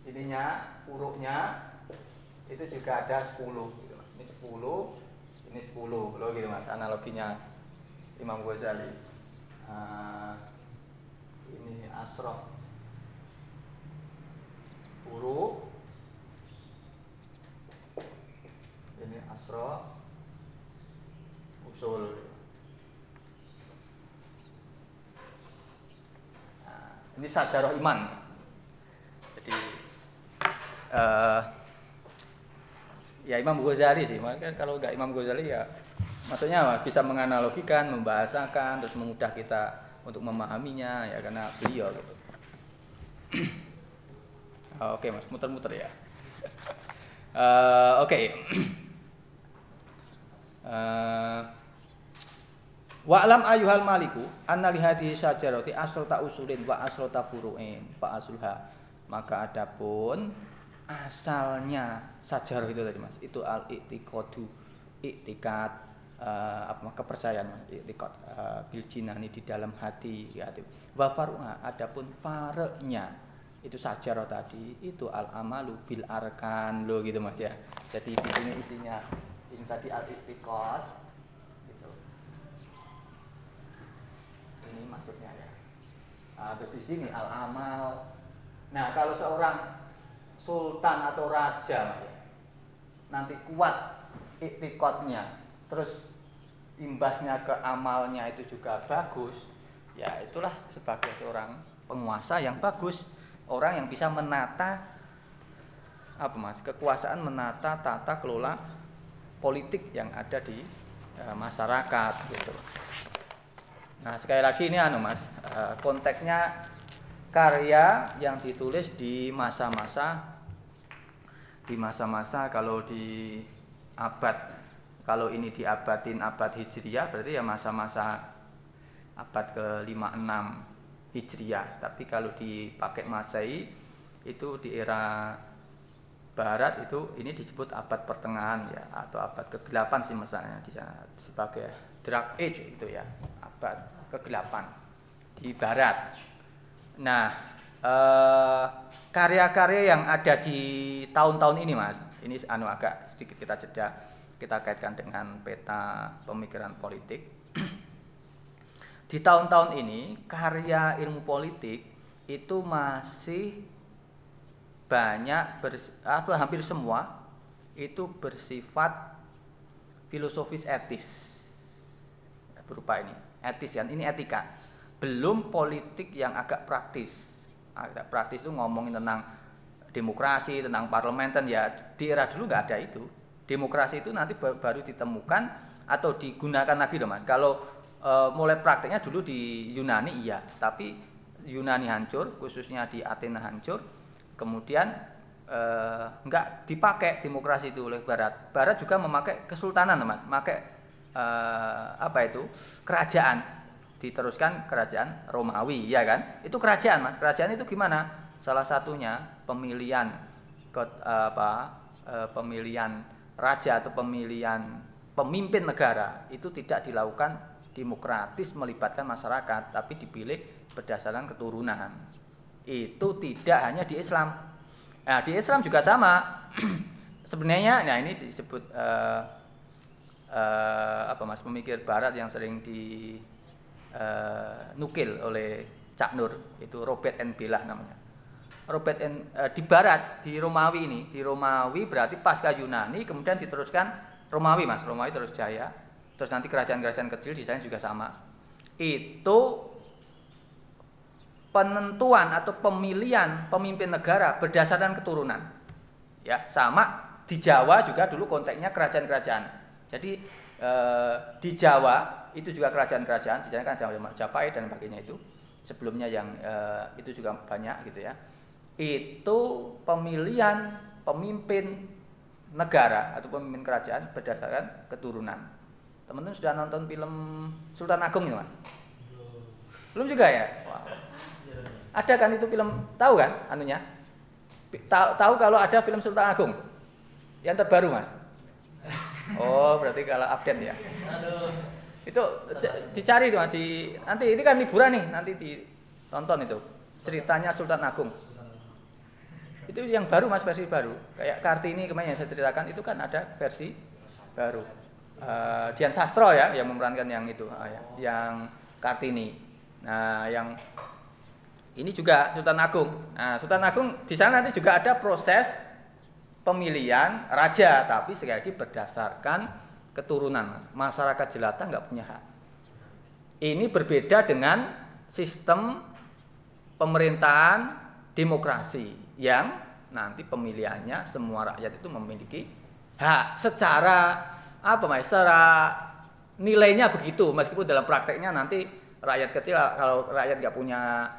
ininya, furuknya itu juga ada 10 gitu. Ini 10, ini 10. Loh gitu Mas, analoginya Imam Ghazali. Ini asroh furuk, ini asroh usul. Nah, ini sajarah iman. Jadi ya Imam Ghazali sih, makanya kalau nggak Imam Ghazali ya maksudnya bisa menganalogikan, membahasakan, terus memudah kita untuk memahaminya ya karena beliau gitu. Oke Mas, muter-muter ya. Oke. Wa'lam ayyuhal maliku anna li hadhihi syajarati asrata usulin wa asrata furu'in fa asluha. Maka adapun asalnya sajarah itu tadi Mas, itu al-i'tiqadu, i'tiqad, kepercayaan, i'tiqad bil jinani di dalam hati ya. Wa faruha, adapun far'nya itu sajarah tadi itu al-amalu bil arkan lo gitu Mas ya. Jadi di sini isinya ini tadi al-i'tiqad gitu. Ini maksudnya ya. Terus di sini al-amal. Nah, kalau seorang sultan atau raja nanti kuat i'tiqadnya, terus imbasnya ke amalnya itu juga bagus, ya itulah sebagai seorang penguasa yang bagus, orang yang bisa menata apa Mas, kekuasaan, menata tata kelola politik yang ada di masyarakat gitu. Nah, sekali lagi ini Mas, konteksnya karya yang ditulis di masa-masa kalau di abad, kalau ini diabadin abad Hijriyah berarti ya masa-masa abad ke-5-6 Hijriyah. Tapi kalau dipakai Masehi itu di era Barat itu ini disebut abad pertengahan ya, atau abad ke-8 sih misalnya di sana sebagai Dark Age itu ya, abad ke-8 di Barat. Nah, karya-karya yang ada di tahun-tahun ini Mas, ini agak sedikit kita jeda, kita kaitkan dengan peta pemikiran politik. Di tahun-tahun ini karya ilmu politik itu masih hampir semua itu bersifat filosofis etis, berupa ini etis kan, ini etika, belum politik yang agak praktis. Agak praktis itu ngomongin tentang demokrasi, tentang parlementer, ya di era dulu nggak ada itu. Demokrasi itu nanti baru ditemukan atau digunakan lagi loh Mas. Kalau mulai prakteknya dulu di Yunani iya, tapi Yunani hancur, khususnya di Athena hancur, kemudian nggak dipakai demokrasi itu oleh Barat. Barat juga memakai kesultanan Mas, memakai kerajaan, diteruskan kerajaan Romawi, ya kan? Itu kerajaan Mas. Kerajaan itu gimana? Salah satunya pemilihan pemilihan raja atau pemilihan pemimpin negara itu tidak dilakukan demokratis melibatkan masyarakat, tapi dipilih berdasarkan keturunan. Itu tidak hanya di Islam. Nah, di Islam juga sama. Sebenarnya, nah ini disebut pemikir Barat yang sering nukil oleh Cak Nur, itu Robert N. Bela namanya. Di Barat, di Romawi ini, di Romawi berarti pasca Yunani, kemudian diteruskan Romawi Mas, Romawi terus jaya, terus nanti kerajaan-kerajaan kecil di sana juga sama. Itu penentuan atau pemilihan pemimpin negara berdasarkan keturunan. Ya, sama di Jawa juga dulu konteksnya kerajaan-kerajaan. Jadi di Jawa itu juga kerajaan-kerajaan, di sana kan Majapahit dan sebagainya itu. Sebelumnya yang itu juga banyak gitu ya. Itu pemilihan pemimpin negara atau pemimpin kerajaan berdasarkan keturunan. Teman-teman sudah nonton film Sultan Agung ya, Mas? Belum juga ya? Wow. Ada kan itu film, tahu kan anunya? Tahu kalau ada film Sultan Agung yang terbaru Mas? Oh, berarti kalau update ya. Itu dicari tuh Mas, nanti ini kan liburan nih, nanti ditonton itu ceritanya Sultan Agung. Itu yang baru Mas, versi baru. Kayak Kartini kemarin yang saya ceritakan itu kan ada versi baru. Dian Sastro ya yang memerankan yang itu, yang Kartini. Nah, yang ini juga Sultan Agung. Nah, Sultan Agung di sana nanti juga ada proses pemilihan raja, tapi sekali lagi berdasarkan keturunan, Mas. Masyarakat jelata nggak punya hak. Ini berbeda dengan sistem pemerintahan demokrasi yang nanti pemilihannya semua rakyat itu memiliki hak secara secara nilainya begitu, meskipun dalam prakteknya nanti rakyat kecil kalau rakyat nggak punya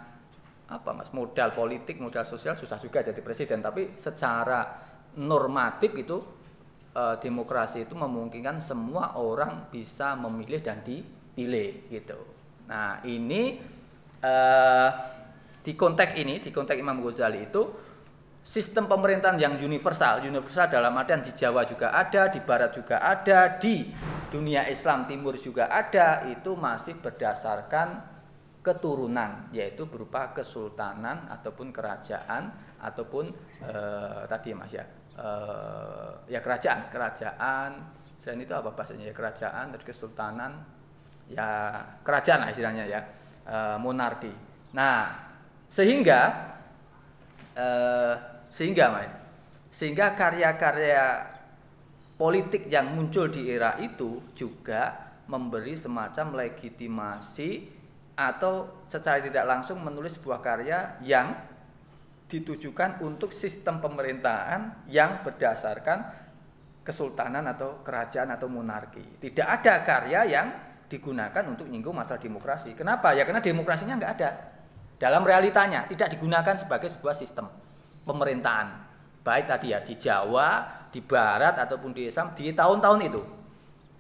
modal politik, modal sosial susah juga jadi presiden, tapi secara normatif itu demokrasi itu memungkinkan semua orang bisa memilih dan dipilih gitu. Nah, ini di konteks Imam Ghazali itu sistem pemerintahan yang universal dalam artian di Jawa juga ada, di Barat juga ada, di dunia Islam Timur juga ada, itu masih berdasarkan keturunan, yaitu berupa kesultanan ataupun kerajaan ataupun tadi Mas ya, kerajaan. Selain itu apa bahasanya ya, kerajaan, terus kesultanan, ya kerajaan lah istilahnya ya, monarki. Nah, sehingga karya-karya politik yang muncul di era itu juga memberi semacam legitimasi atau secara tidak langsung menulis sebuah karya yang ditujukan untuk sistem pemerintahan yang berdasarkan kesultanan atau kerajaan atau monarki. Tidak ada karya yang digunakan untuk menyinggung masalah demokrasi. Kenapa? Ya karena demokrasinya nggak ada. Dalam realitanya tidak digunakan sebagai sebuah sistem pemerintahan. Baik tadi ya di Jawa, di Barat ataupun di Islam di tahun-tahun itu.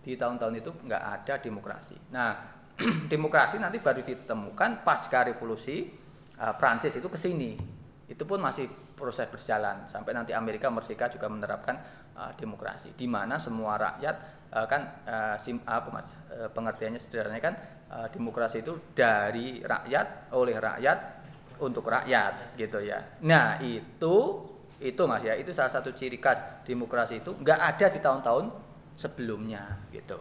Di tahun-tahun itu nggak ada demokrasi. Nah, demokrasi nanti baru ditemukan pasca revolusi Prancis itu ke sini. Itu pun masih proses berjalan sampai nanti Amerika merdeka juga menerapkan demokrasi di mana semua rakyat pengertiannya sederhananya kan demokrasi itu dari rakyat, oleh rakyat, untuk rakyat gitu ya. Nah, itu Mas ya, itu salah satu ciri khas demokrasi itu nggak ada di tahun-tahun sebelumnya gitu.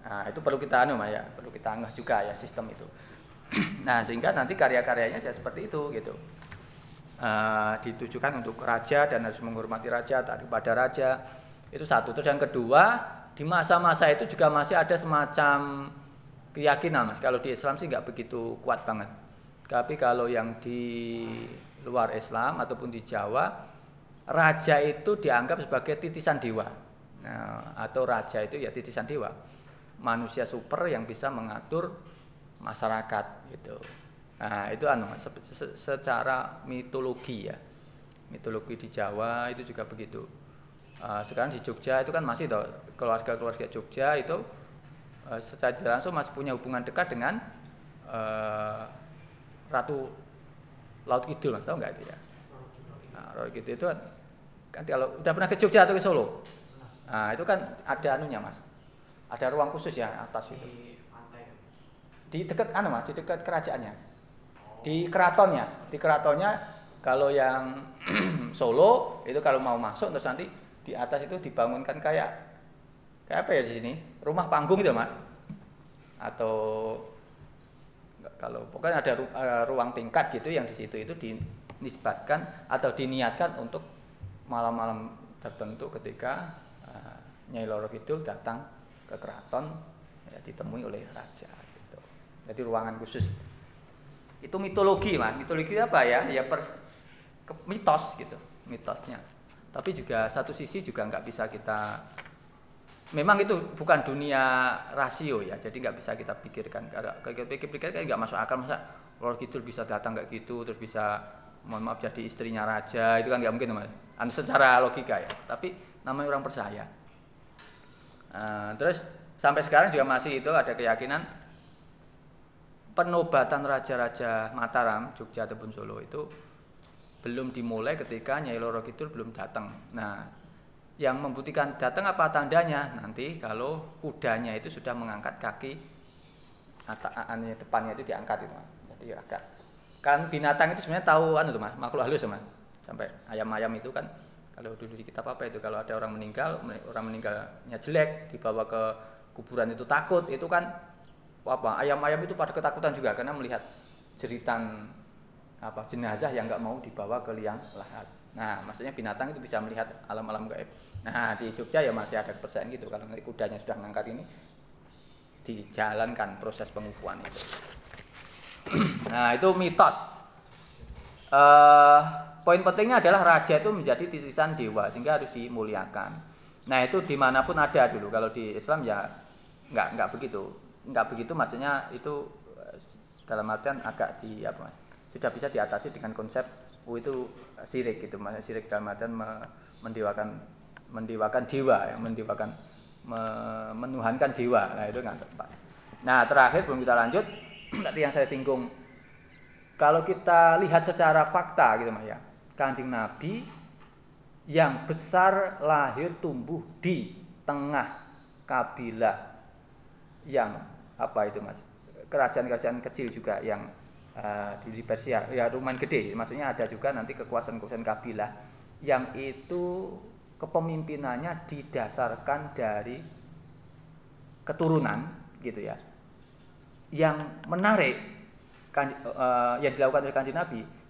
Nah, itu perlu kita perlu kita anggap juga ya sistem itu. Nah, sehingga nanti karya-karyanya seperti itu gitu. ditujukan untuk raja dan harus menghormati raja, taat kepada raja. Itu satu. Terus yang kedua, di masa-masa itu juga masih ada semacam keyakinan, Mas. Kalau di Islam sih nggak begitu kuat banget. Tapi kalau yang di luar Islam ataupun di Jawa, raja itu dianggap sebagai titisan dewa. Nah, atau raja itu ya titisan dewa. Manusia super yang bisa mengatur masyarakat gitu. Nah, itu secara mitologi ya. Mitologi di Jawa itu juga begitu. Sekarang di Jogja itu kan masih keluarga-keluarga Jogja itu secara langsung masih punya hubungan dekat dengan Ratu Laut Kidul, Mas, tahu nggak itu ya? Laut Kidul itu kan kalau udah pernah ke Jogja atau ke Solo, nah itu kan ada anunya, Mas, ada ruang khusus ya atas itu. Di dekat Mas, di dekat kerajaannya, di keratonnya kalau yang Solo itu kalau mau masuk terus nanti di atas itu dibangunkan kayak apa ya di sini? Rumah panggung gitu, Mas. Atau kalau pokoknya ada ruang tingkat gitu yang di situ itu dinisbatkan atau diniatkan untuk malam-malam tertentu ketika Nyai Loro Kidul datang ke keraton ya, ditemui oleh raja gitu. Jadi ruangan khusus. Itu mitologi, Mas. Mitologi apa ya? Ya mitos gitu, mitosnya. Tapi juga satu sisi juga nggak bisa kita, memang itu bukan dunia rasio ya, jadi nggak bisa kita pikirkan. Kalau pikir-pikir kan nggak masuk akal, masa Loro Kidul bisa datang kayak gitu, terus bisa mohon maaf jadi istrinya raja, itu kan nggak mungkin, Mas. Secara logika ya. Tapi namanya orang percaya. Terus sampai sekarang juga masih itu ada keyakinan penobatan raja-raja Mataram, Jogja ataupun Solo itu belum dimulai ketika Nyai Loro Kidul belum datang. Nah, yang membuktikan datang apa tandanya? Nanti kalau kudanya itu sudah mengangkat kaki, depannya itu diangkat itu, Mas. Jadi agak kan binatang itu sebenarnya tahu tuh, Mas, makhluk halus, Mas. Sampai ayam-ayam itu kan kalau dulu di kitab apa itu kalau ada orang meninggalnya jelek dibawa ke kuburan itu takut, itu kan apa? Ayam-ayam itu pada ketakutan juga karena melihat jeritan jenazah yang nggak mau dibawa ke liang lahat. Nah, maksudnya binatang itu bisa melihat alam-alam gaib. Nah, di Jogja ya masih ada kepercayaan gitu, kalau nanti kudanya sudah mengangkat ini dijalankan proses pengukuhan itu. Nah, itu mitos. Poin pentingnya adalah raja itu menjadi titisan dewa sehingga harus dimuliakan. Nah, itu dimanapun ada dulu. Kalau di Islam ya nggak begitu, maksudnya itu dalam artian agak sudah bisa diatasi dengan konsep itu syirik gitu, maksudnya syirik dalam artian mendewakan dewa, menuhankan dewa. Nah, itu nggak tepat. Nah, terakhir sebelum kita lanjut, tadi yang saya singgung, kalau kita lihat secara fakta gitu, Mas ya, Kanjeng Nabi yang besar lahir tumbuh di tengah kabilah yang Mas, kerajaan-kerajaan kecil juga yang di Persia, ya lumayan gede, maksudnya ada juga nanti kekuasaan-kekuasaan kabilah yang itu kepemimpinannya didasarkan dari keturunan gitu ya. Yang menarik yang dilakukan oleh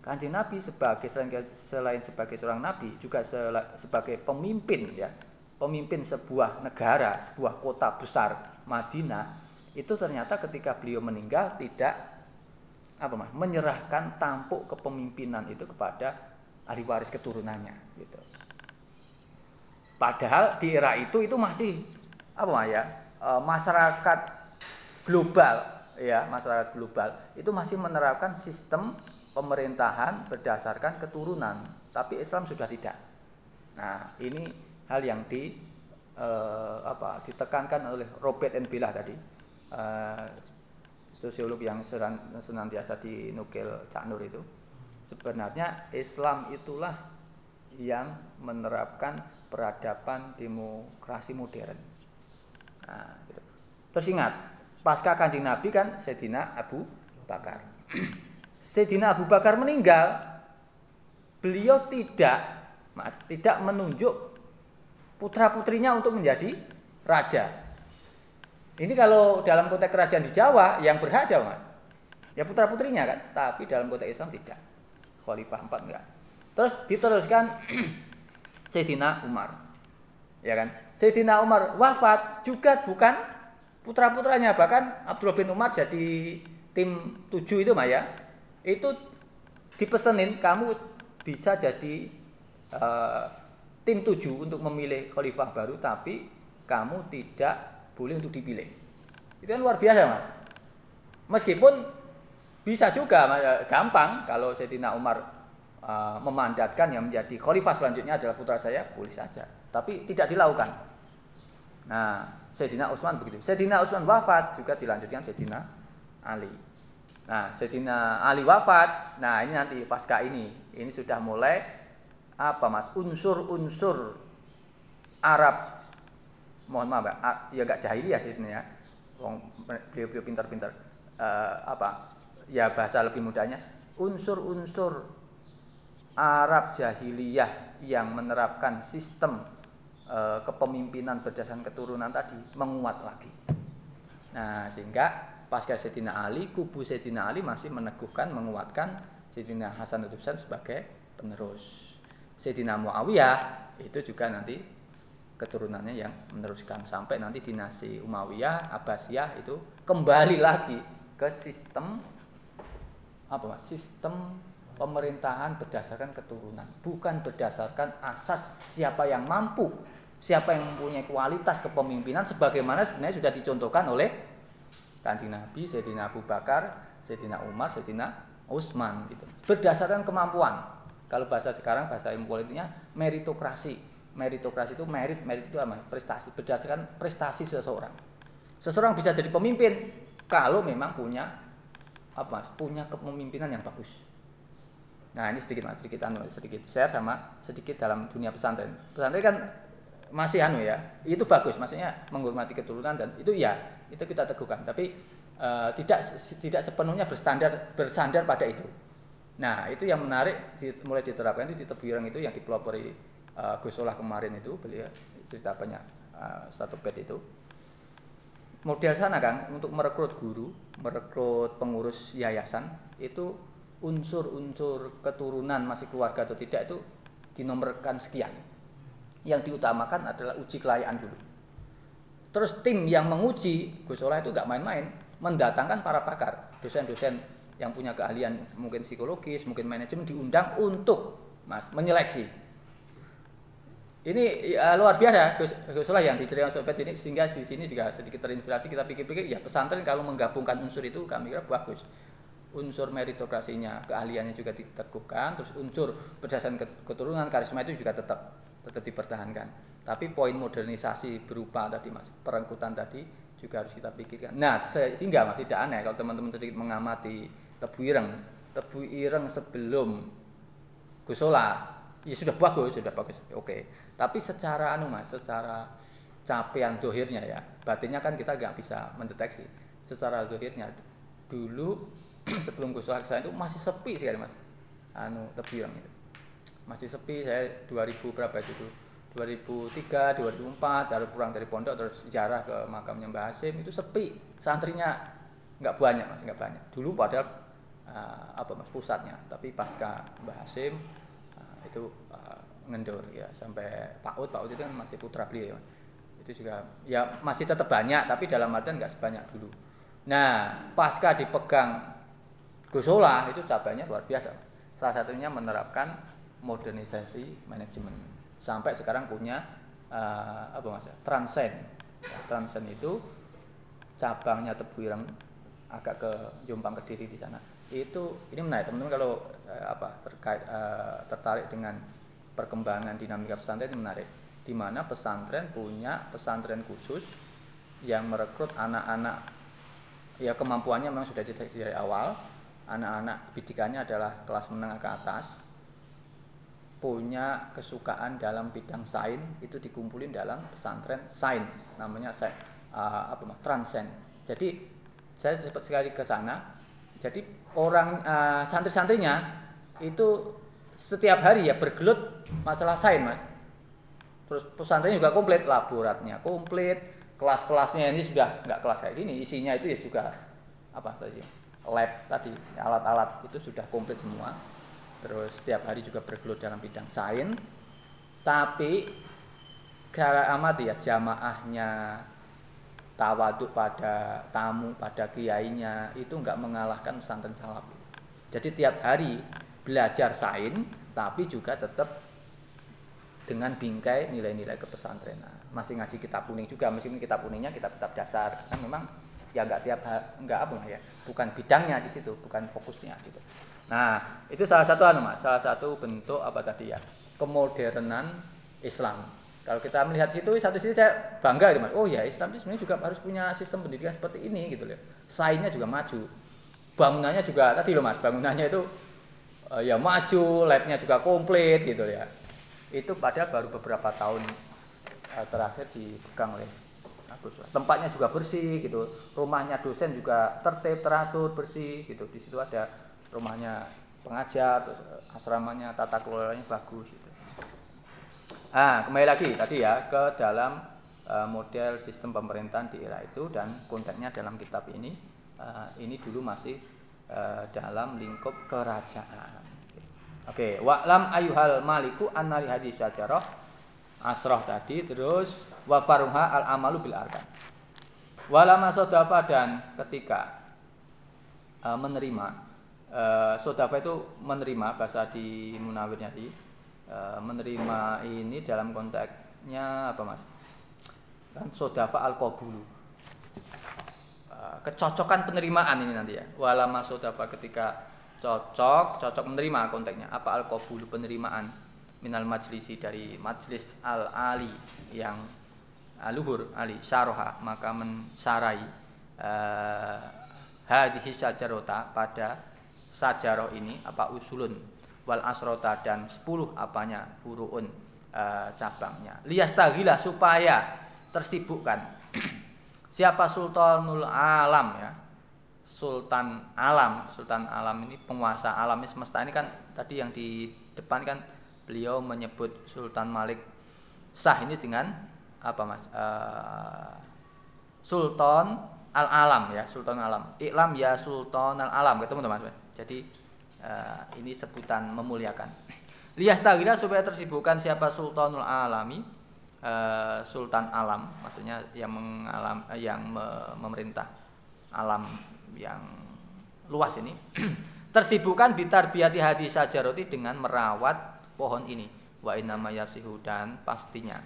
Kanjeng Nabi sebagai selain sebagai seorang nabi juga sebagai pemimpin ya, pemimpin sebuah negara, sebuah kota besar Madinah, itu ternyata ketika beliau meninggal tidak menyerahkan tampuk kepemimpinan itu kepada ahli waris keturunannya gitu. Padahal di era itu masih masyarakat global ya, masyarakat global itu masih menerapkan sistem pemerintahan berdasarkan keturunan, tapi Islam sudah tidak. Nah, ini hal yang ditekankan oleh Robert N. Billah tadi. Sosiolog yang senantiasa dinukil Cak Nur itu, sebenarnya Islam itulah yang menerapkan peradaban demokrasi modern. Nah, gitu. Terus ingat, pasca Kanjeng Nabi kan Sayyidina Abu Bakar. Sayyidina Abu Bakar meninggal, beliau tidak menunjuk putra-putrinya untuk menjadi raja. Ini kalau dalam konteks kerajaan di Jawa yang berhak siapa, Mas? Ya putra-putrinya kan, tapi dalam konteks Islam tidak. Khalifah 4 enggak. Terus diteruskan Sayyidina Umar. Ya kan? Sayyidina Umar wafat juga bukan putra-putranya, bahkan Abdullah bin Umar jadi tim 7 itu Maya. Itu dipesenin kamu bisa jadi tim 7 untuk memilih khalifah baru, tapi kamu tidak boleh untuk dipilih. Itu kan luar biasa, Mas. Meskipun bisa juga gampang kalau Sayyidina Umar memandatkan yang menjadi khalifah selanjutnya adalah putra saya, boleh saja. Tapi tidak dilakukan. Nah, Sayyidina Utsman begitu. Sayyidina Utsman wafat juga dilanjutkan Sayyidina Ali. Nah, Sayyidina Ali wafat. Nah, ini nanti pasca ini sudah mulai apa Mas? Unsur-unsur Arab. Mohon maaf ya enggak jahiliyah sih ini ya. Beliau pintar-pintar ya bahasa lebih mudahnya, unsur-unsur Arab jahiliyah yang menerapkan sistem kepemimpinan berdasarkan keturunan tadi menguat lagi. Nah, sehingga pasca Sayyidina Ali, kubu Sayyidina Ali masih meneguhkan, menguatkan Sayyidina Hasan Husain sebagai penerus. Sayyidina Muawiyah itu juga nanti keturunannya yang meneruskan sampai nanti dinasti Umayyah, Abbasiyah itu kembali lagi ke sistem sistem pemerintahan berdasarkan keturunan, bukan berdasarkan asas siapa yang mampu, siapa yang mempunyai kualitas kepemimpinan sebagaimana sebenarnya sudah dicontohkan oleh Kanjeng Nabi, Sayyidina Abu Bakar, Sayyidina Umar, Sayyidina Utsman gitu. Berdasarkan kemampuan. Kalau bahasa sekarang, bahasa ilmu politiknya meritokrasi. Meritokrasi itu merit itu apa? Prestasi, berdasarkan prestasi seseorang. Seseorang bisa jadi pemimpin kalau memang punya kepemimpinan yang bagus. Nah, ini sedikit share sama sedikit dalam dunia pesantren. Pesantren kan masih itu bagus, maksudnya menghormati keturunan dan itu itu kita teguhkan, tapi tidak sepenuhnya bersandar pada itu. Nah, itu yang menarik mulai diterapkan itu di Tebuireng itu yang dipelopori Gus Solah kemarin itu, beliau cerita banyak satu bed itu. Model sana kan untuk merekrut guru, merekrut pengurus yayasan itu unsur-unsur keturunan masih keluarga atau tidak itu dinomorkan sekian. Yang diutamakan adalah uji kelayaan dulu. Terus tim yang menguji Gus Solah itu nggak main-main, mendatangkan para pakar, dosen-dosen yang punya keahlian mungkin psikologis, mungkin manajemen diundang untuk menyeleksi. Ini luar biasa Gus Solah yang diterima sobat ini, sehingga di sini juga sedikit terinspirasi. Kita pikir-pikir ya pesantren kalau menggabungkan unsur itu kami kira bagus. Unsur meritokrasinya, keahliannya juga diteguhkan, terus unsur berdasarkan keturunan, karisma itu juga tetap dipertahankan. Tapi poin modernisasi berupa tadi Mas, perengkutan tadi juga harus kita pikirkan. Nah, sehingga Mas tidak aneh kalau teman-teman sedikit mengamati Tebuireng sebelum Gus Solah, ya sudah bagus. Oke. Tapi secara secara capaian dohirnya ya, batinnya kan kita nggak bisa mendeteksi. Secara dohirnya dulu sebelum Gus Solah itu masih sepi sekali Mas. Tebuireng itu masih sepi. Saya 2000 berapa itu? 2003, 2004 baru pulang dari pondok terus ziarah ke makamnya Mbah Hasim, itu sepi. Santrinya nggak banyak Mas, nggak banyak. Dulu padahal pusatnya, tapi pasca Mbah Hasim itu ngendur ya sampai Pak Ud itu kan masih putra beliau ya. Itu juga ya masih tetap banyak tapi dalam artian nggak sebanyak dulu. Nah, pasca dipegang Gus Solah itu cabainya luar biasa. Salah satunya menerapkan modernisasi manajemen. Sampai sekarang punya Transen. Transen itu cabangnya Tebuireng agak ke Jombang Kediri di sana. Ini menarik teman-teman kalau tertarik dengan perkembangan dinamika pesantren, ini menarik. Di mana pesantren punya pesantren khusus yang merekrut anak-anak ya kemampuannya memang sudah dideteksi dari awal. Anak-anak bidikannya adalah kelas menengah ke atas. Punya kesukaan dalam bidang sains, itu dikumpulin dalam pesantren sains, namanya Transen. Jadi saya cepat sekali ke sana. Jadi orang santri-santrinya itu setiap hari ya bergelut masalah sains Mas. Terus pesantrennya juga komplit, laboratnya komplit, kelas-kelasnya ini sudah nggak kelas kayak gini, isinya itu ya juga lab tadi, alat-alat itu sudah komplit semua. terus setiap hari juga bergelut dalam bidang sains, tapi gara amati ya jamaahnya, tawaduk pada tamu, pada kiainya itu enggak mengalahkan pesantren Salafi. Jadi tiap hari belajar sains, tapi juga tetap dengan bingkai nilai-nilai kepesantrenan. Masih ngaji kitab kuning juga, meskipun kitab kuningnya kitab-kitab dasar, kan memang ya enggak enggak apa ya, bukan bidangnya di situ, bukan fokusnya gitu. Nah, itu salah satu Mas, salah satu bentuk apa tadi ya, kemodernan Islam. Kalau kita melihat situ, satu sisi saya bangga gitu Mas. Oh ya, Islam itu sebenarnya juga harus punya sistem pendidikan seperti ini gitu loh. Sainsnya juga maju. Bangunannya juga tadi loh Mas, bangunannya itu ya maju, labnya juga komplit gitu ya. Itu padahal baru beberapa tahun terakhir dipegang oleh Agus. Tempatnya juga bersih gitu. Rumahnya dosen juga tertib, teratur, bersih gitu. Di situ ada rumahnya pengajar, terus asramanya, tata kelolanya bagus gitu. Kembali lagi tadi ya ke dalam model sistem pemerintahan di era itu, dan konteksnya dalam kitab ini dulu masih dalam lingkup kerajaan. Oke, wa'lam ayyuhal maliku annali hadis syajarah asrah tadi, terus wa faruha al amalu bil arkan. Walama sodafa, dan ketika menerima sodafa itu menerima, bahasa di Munawirnya tadi, menerima ini dalam konteksnya apa Mas? Kan sodafa al qabulu, kecocokan penerimaan ini nanti ya. Walama sodafa, ketika cocok menerima, konteksnya apa? Al qabulu, penerimaan, minal majlisi, dari majlis al ali yang luhur, ali syaraha, maka mensarai hadhihi syajarota, pada sajarah ini apa? Usulun wal asrota, dan 10 apanya? Furuun, cabangnya. Liyastaghila, supaya tersibukkan siapa? Sultanul alam ya, Sultan alam ini penguasa alam semesta ini kan. Tadi yang di depan kan beliau menyebut Sultan Malik Shah ini dengan apa Mas? Sultan al-alam ya, Sultan alam. Iklam ya Sultan al-alam, ketemu teman-teman. Jadi ini sebutan memuliakan. Liyastaghila, supaya tersibukkan siapa? Sultanul alami, Sultan alam, maksudnya yang memerintah alam yang luas ini. Tersibukkan bitarbiyati hadis syajarati, dengan merawat pohon ini. Wa innama yasihu, dan pastinya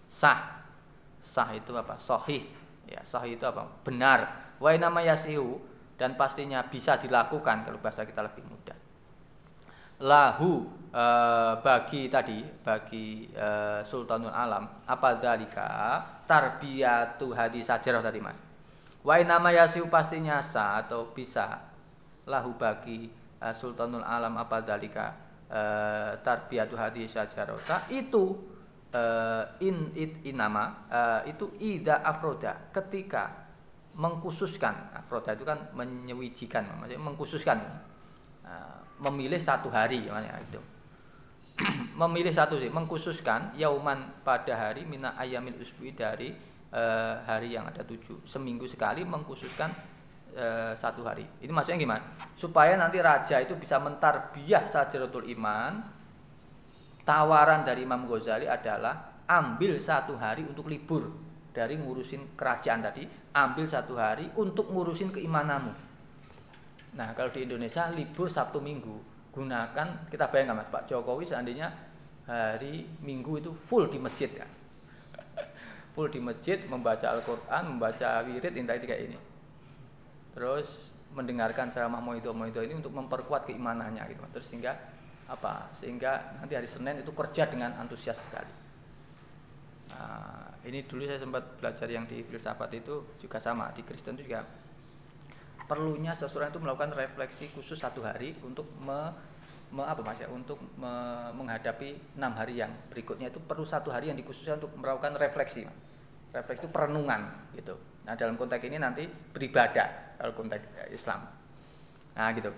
sah itu apa? Sahih ya, sahih itu apa? Benar. Wa innama yasihu, dan pastinya bisa dilakukan, kalau bahasa kita lebih mudah. Lahu, bagi Sultanul alam, apa dzalika? Tarbiyatu hadis syajarah tadi Mas. Wa innama yasihu, pastinya sah atau bisa, lahu bagi Sultanul alam, apa dzalika? Tarbiyatu hadis syajarah, itu itu ida afroda, ketika mengkhususkan. Afroda itu kan menyewijikan, maksudnya mengkhususkan ini. Memilih satu hari namanya itu. Memilih satu hari, mengkhususkan yauman, pada hari, mina ayamil usbu'i, dari hari yang ada 7. Seminggu sekali mengkhususkan satu hari. Ini maksudnya gimana? Supaya nanti raja itu bisa mentarbiyah sajaratul iman. Tawaran dari Imam Ghazali adalah ambil satu hari untuk libur dari ngurusin kerajaan tadi, ambil satu hari untuk ngurusin keimananmu. Nah, kalau di Indonesia libur Sabtu Minggu, gunakan, kita bayangkan Mas, Pak Jokowi seandainya hari Minggu itu full di masjid ya. Full di masjid, membaca Al-Qur'an, membaca wirid, indah itu kayak ini. Terus mendengarkan ceramah moito ini untuk memperkuat keimanannya gitu. Terus sehingga apa? Sehingga nanti hari Senin itu kerja dengan antusias sekali. Nah, ini dulu saya sempat belajar yang di filsafat itu juga sama, di Kristen itu juga perlunya seseorang itu melakukan refleksi khusus satu hari untuk untuk menghadapi 6 hari yang berikutnya. Itu perlu satu hari yang dikhususkan untuk melakukan refleksi. Refleksi itu perenungan gitu. Nah, dalam konteks ini nanti beribadah kalau konteks Islam. Nah, gitu.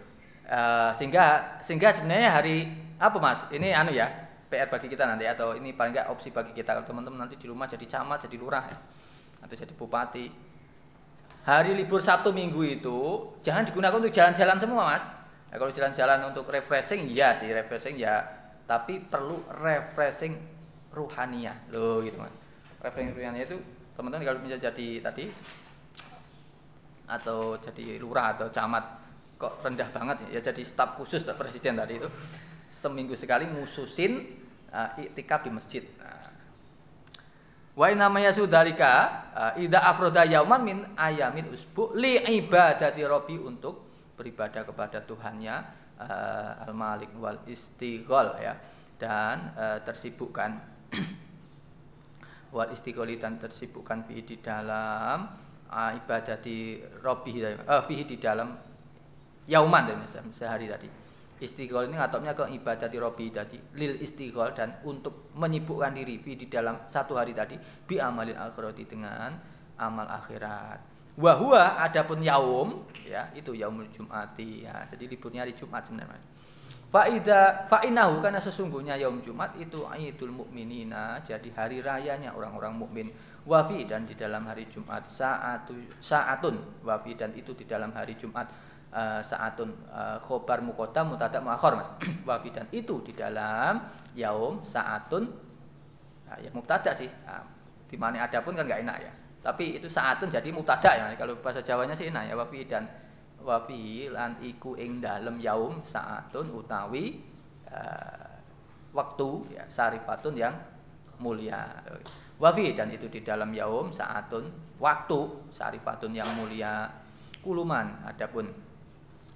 Sehingga sebenarnya hari apa Mas? Ini ya, PR bagi kita nanti, atau ini paling enggak opsi bagi kita kalau teman-teman nanti di rumah jadi camat, jadi lurah ya, atau jadi bupati. Hari libur Sabtu Minggu itu jangan digunakan untuk jalan-jalan semua Mas. Nah, kalau jalan-jalan untuk refreshing ya sih, refreshing ya, tapi perlu refreshing ruhaniyah loh gitu kan. Refreshing ruhaniyah itu teman-teman kalau misalnya jadi tadi atau jadi lurah atau camat kok rendah banget ya, jadi staf khusus presiden tadi itu seminggu sekali ngususin iktikaf di masjid. Wa namanya sudalika ida afroda yauman min ayamin usbu li ibadati robbi, untuk beribadah kepada Tuhannya al-Malik wal istighol ya, dan tersibukkan wal istigholi, dan tersibukkan fi di dalam ibadati robbi fi di dalam yauman sehari tadi. Istighol ini ngatoknya ke ibadati robbi tadi, lil istighol, dan untuk menyibukkan diri fi di dalam satu hari tadi bi amalil akhirati, dengan amal akhirat. Wa huwa, adapun yaum ya, itu yaumul jumati ya, jadi liburnya hari Jumat sebenarnya. Fa innahu, karena sesungguhnya yaum Jumat itu aidul mukminina, jadi hari rayanya orang-orang mukmin. Wa fi, dan di dalam hari Jumat saatun wa fi, dan itu di dalam hari Jumat saatun khobar muqaddam mubtada muakhar Mas. Wa fi, dan itu di dalam yaum saatun ya mubtada sih. Di mana ada pun kan enggak enak ya. Tapi itu saatun jadi mubtada ya. Kalau bahasa Jawanya sih enak ya. Wa fi, dan wa fi lan iku ing dalem yaum saatun utawi waktu ya, sarifatun yang mulia. Wa fi, dan itu di dalam yaum saatun waktu sarifatun yang mulia. Kuluman, adapun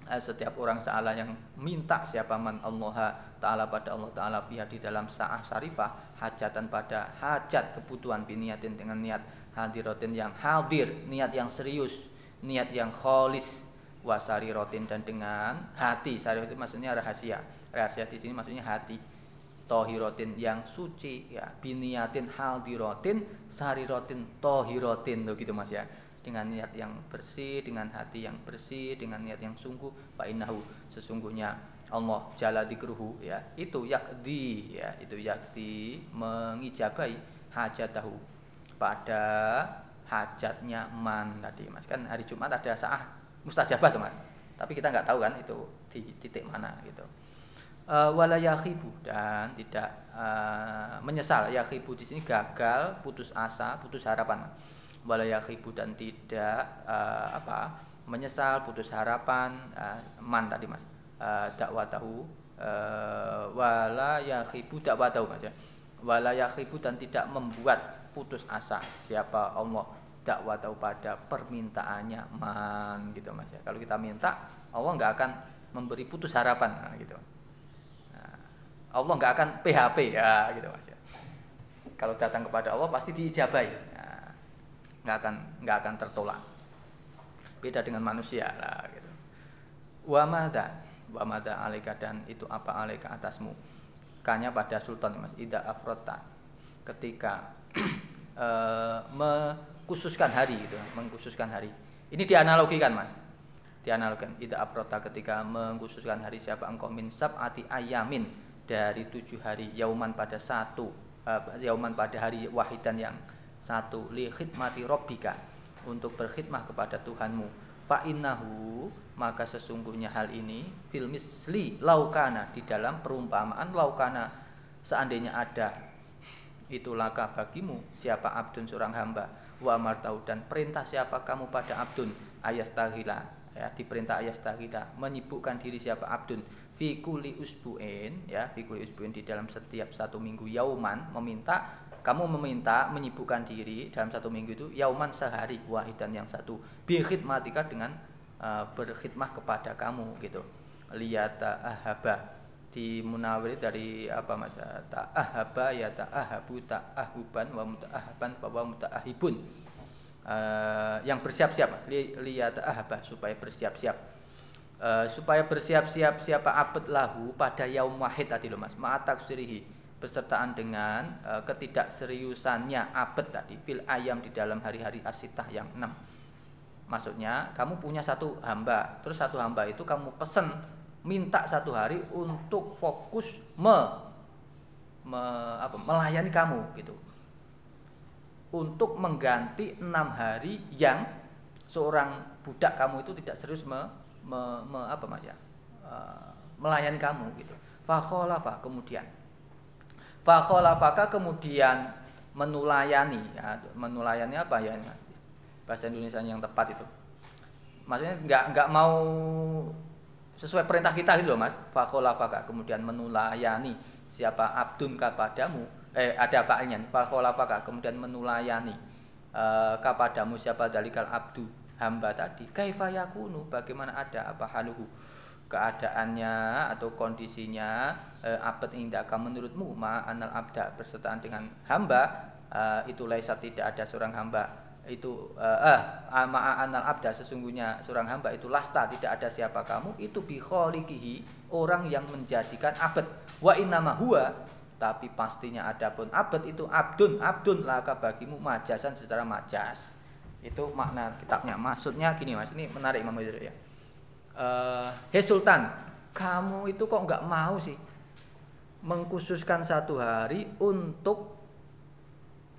setiap orang saala yang minta siapa man Allah Ta'ala pada Allah Ta'ala fiha di dalam sa'ah syarifah hajatan, pada hajat kebutuhan biniatin, dengan niat hadiratin yang hadir, niat yang serius, niat yang kholis, wasarirotin, dan dengan hati. Sarif itu maksudnya rahasia, rahasia di sini maksudnya hati. Tohirotin yang suci ya, biniatin hadiratin sarirotin tohirotin, gitu Mas ya, dengan niat yang bersih, dengan hati yang bersih, dengan niat yang sungguh. Fa innahu, sesungguhnya Allah jalla dzikruhu ya, itu yakdi ya, itu yakdi mengijabai hajatahu, pada hajatnya man tadi Mas. Kan hari Jumat ada sa'ah mustajabah tuh Mas, tapi kita nggak tahu kan itu di titik mana gitu. Wala yakhibu, dan tidak menyesal. Yakhibu di sini gagal, putus asa, putus harapan. Wala yakhibu, dan tidak menyesal, putus harapan man tadi Mas. Dakwatahu wala yakhibu dakwatahu Mas ya. Wala yakhibu, dan tidak membuat putus asa siapa Allah dakwatahu, pada permintaannya man, gitu Mas ya. Kalau kita minta, Allah nggak akan memberi putus harapan gitu. Allah nggak akan PHP ya, gitu Mas ya. Kalau datang kepada Allah pasti diijabai. Nggak akan tertolak. Beda dengan manusia lah gitu. Wa madza alaika, dan itu apa alaika atasmu. Kanya pada sultan Mas, ida afrota, ketika mengkhususkan hari gitu, mengkhususkan hari. Ini dianalogikan Mas. Dianalogikan ida afrota, ketika mengkhususkan hari siapa engkau min sab'ati ayamin, dari 7 hari, yauman pada yauman pada hari wahidan yang satu, li khidmati rabbika, untuk berkhidmah kepada Tuhanmu. Fa innahu, maka sesungguhnya hal ini fil misli laukana, di dalam perumpamaan laukana, seandainya ada, itu laka bagimu siapa abdun, seorang hamba, wa amartahu, dan perintah siapa kamu pada abdun, ayastaghila ya, diperintah ayastaghila, menyibukkan diri siapa abdun, fi kulli usbu'in ya, fi kulli usbu'in, di dalam setiap satu minggu, yauman, kamu meminta menyibukkan diri dalam satu minggu itu, yauman, sehari, wahidan yang satu, bi khidmatika, dengan berkhidmah kepada kamu gitu. Liyata ahaba, di Munawir dari apa Mas, ta'ahaba ya ta'ahabu ta'ahuban wa muta'ahaban wa muta'ahibun, yang bersiap-siap, liyata ahaba, supaya bersiap-siap. Supaya bersiap-siap siapa abad lahu pada yaum wahid tadi loh Mas, ma'ataksirihi, bersertaan dengan ketidakseriusannya abad tadi, fil ayam, di dalam hari-hari asitah yang 6. Maksudnya kamu punya satu hamba, terus satu hamba itu kamu pesen minta satu hari untuk fokus melayani kamu gitu, untuk mengganti 6 hari yang seorang budak kamu itu tidak serius melayani kamu gitu. Fakholafa fakholafaka kemudian menulayani ya, menulayani apa ya bahasa Indonesia yang tepat itu, maksudnya nggak mau sesuai perintah kita gitu loh Mas. Fakholafaka kemudian menulayani siapa abdun kepadamu, ada fa'ilnya fakholafaka kemudian menulayani kepadamu siapa dalikal abdu hamba tadi. Kaifa yakunu bagaimana ada apa haluhu keadaannya atau kondisinya abad indaka menurutmu ma'anal abda bersertaan dengan hamba itu laisa tidak ada seorang hamba itu ma'anal abda sesungguhnya seorang hamba itu lasta tidak ada siapa kamu itu bi khaliqihi orang yang menjadikan abad wa innama huwa tapi pastinya adapun abad itu abdun laka bagimu majasan secara majas. Itu makna kitabnya. Maksudnya gini Mas, ini menarik Imam Ghazali ya. Hei Sultan, kamu itu kok nggak mau sih mengkhususkan satu hari untuk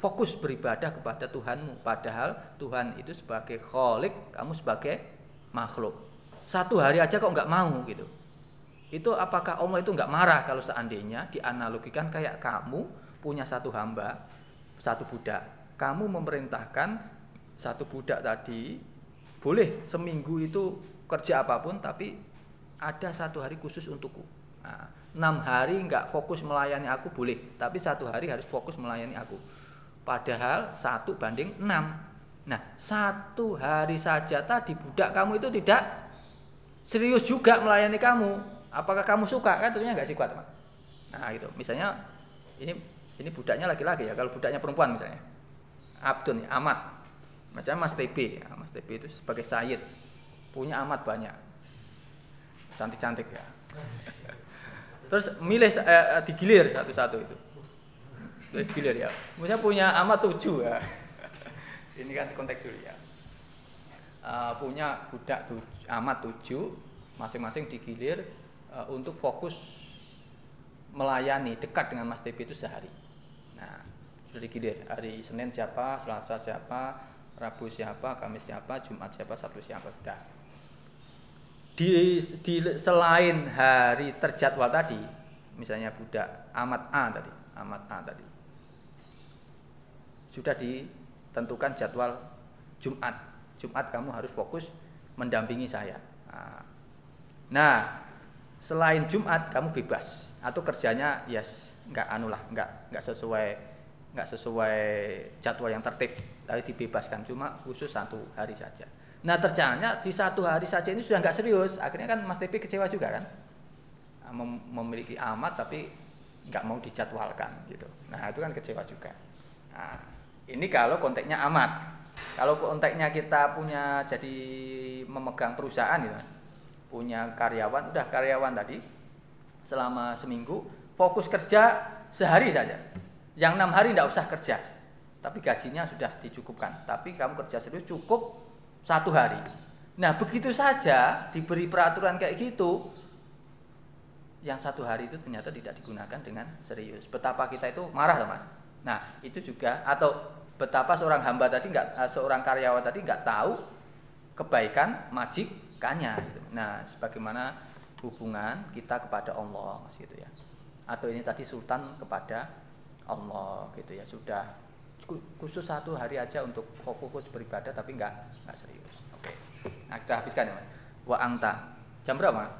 fokus beribadah kepada Tuhanmu, padahal Tuhan itu sebagai Khalik, kamu sebagai makhluk. Satu hari aja kok nggak mau gitu. Itu apakah Allah itu nggak marah kalau seandainya dianalogikan kayak kamu punya satu hamba, satu budak, kamu memerintahkan satu budak tadi boleh seminggu itu kerja apapun tapi ada satu hari khusus untukku. 6 hari nggak fokus melayani aku boleh, tapi satu hari harus fokus melayani aku. Padahal 1:6. Nah, satu hari saja tadi budak kamu itu tidak serius juga melayani kamu. Apakah kamu suka? Kan tentunya nggak sih kuat, Pak. Nah, gitu. Misalnya ini budaknya laki-laki ya. Kalau budaknya perempuan misalnya, abdun, amat. Macam Mas TB, ya, Mas TB itu sebagai sayyid punya amat banyak, cantik-cantik ya. Terus milih digilir satu-satu itu, digilir ya. Misalnya punya amat 7 ya. Ini kan konteks dulu ya. Punya budak amat 7, masing-masing digilir untuk fokus melayani dekat dengan Mas TB itu sehari. Nah, sudah digilir hari Senin siapa, Selasa siapa, Rabu siapa, Kamis siapa, Jumat siapa, Sabtu siapa, sudah. Di selain hari terjadwal tadi, misalnya budak amat A tadi, sudah ditentukan jadwal Jumat kamu harus fokus mendampingi saya. Nah, selain Jumat kamu bebas atau kerjanya nggak sesuai jadwal yang tertib, tapi dibebaskan cuma khusus satu hari saja. Nah, ternyata di satu hari saja ini sudah nggak serius. Akhirnya kan Mas TP kecewa juga kan, memiliki amat tapi nggak mau dijadwalkan gitu. Nah, itu kan kecewa juga. Nah, ini kalau konteksnya amat. Kalau konteksnya kita punya jadi memegang perusahaan gitu, punya karyawan, udah karyawan tadi selama seminggu fokus kerja sehari saja. Yang 6 hari tidak usah kerja, tapi gajinya sudah dicukupkan. Tapi kamu kerja serius cukup 1 hari. Nah, begitu saja diberi peraturan kayak gitu, yang 1 hari itu ternyata tidak digunakan dengan serius. Betapa kita itu marah, Mas. Nah, itu juga atau betapa seorang hamba tadi seorang karyawan tadi nggak tahu kebaikan majikannya. Gitu. Nah, sebagaimana hubungan kita kepada Allah, Mas, gitu ya. Atau ini tadi sultan kepada Allah, gitu ya. Sudah khusus 1 hari aja untuk fokus beribadah tapi nggak serius. Oke. Nah, kita habiskan ya, Mas. Wa anta. Jam berapa, Mas?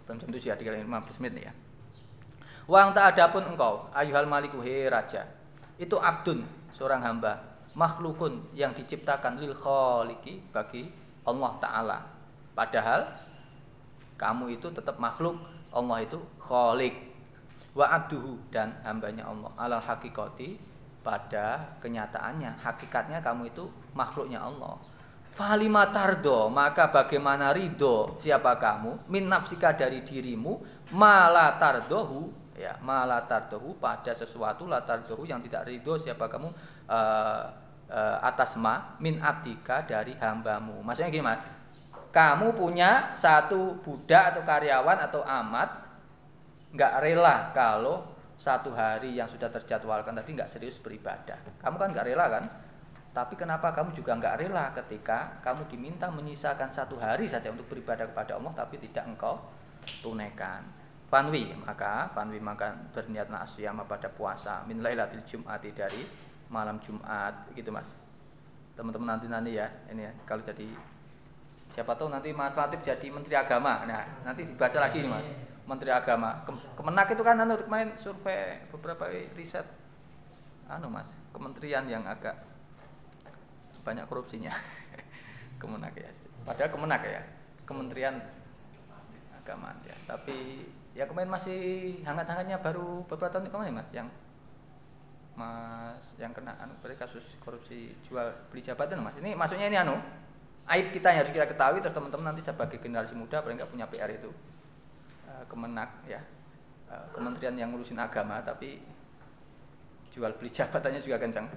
Jam 7 ya, 15 menit ya. Wa anta adapun engkau, ayuhal maliku he raja. Itu abdun, seorang hamba, makhlukun yang diciptakan lil khaliqi bagi Allah Ta'ala. Padahal kamu itu tetap makhluk, Allah itu khaliq. Wa abduhu dan hambanya Allah alal hakikati pada kenyataannya, hakikatnya kamu itu makhluknya Allah. Falima tardo, maka bagaimana ridho siapa kamu min nafsika dari dirimu mala tardohu ya, mala tardohu pada sesuatu la tardohu yang tidak ridho siapa kamu atas min abdika dari hambamu. Maksudnya gimana? Kamu punya satu budak atau karyawan atau amat, nggak rela kalau 1 hari yang sudah terjadwalkan tadi nggak serius beribadah. Kamu kan nggak rela kan? Tapi kenapa kamu juga nggak rela ketika kamu diminta menyisakan 1 hari saja untuk beribadah kepada Allah tapi tidak engkau tunaikan? Fanwi maka berniatlah asyama pada puasa min lailatul jum'ati dari malam Jumat gitu Mas. Teman-teman nanti ya ini ya, kalau jadi siapa tahu nanti Mas Latif jadi Menteri Agama. Nah, nanti dibaca lagi nih Mas. Menteri Agama. Kemenak itu kan kemarin survei beberapa riset Mas, kementerian yang agak banyak korupsinya. Kemenak ya. Padahal Kemenak ya, Kementerian Agama ya. Tapi ya kemarin masih hangat-hangatnya baru beberapa tahun kemarin Mas yang kena kasus korupsi jual beli jabatan Mas. Ini maksudnya ini aib kita yang harus kita ketahui, terus teman-teman nanti sebagai generasi muda paling nggak punya PR itu. Kemenak ya. Kementerian yang ngurusin agama tapi jual beli jabatannya juga kencang.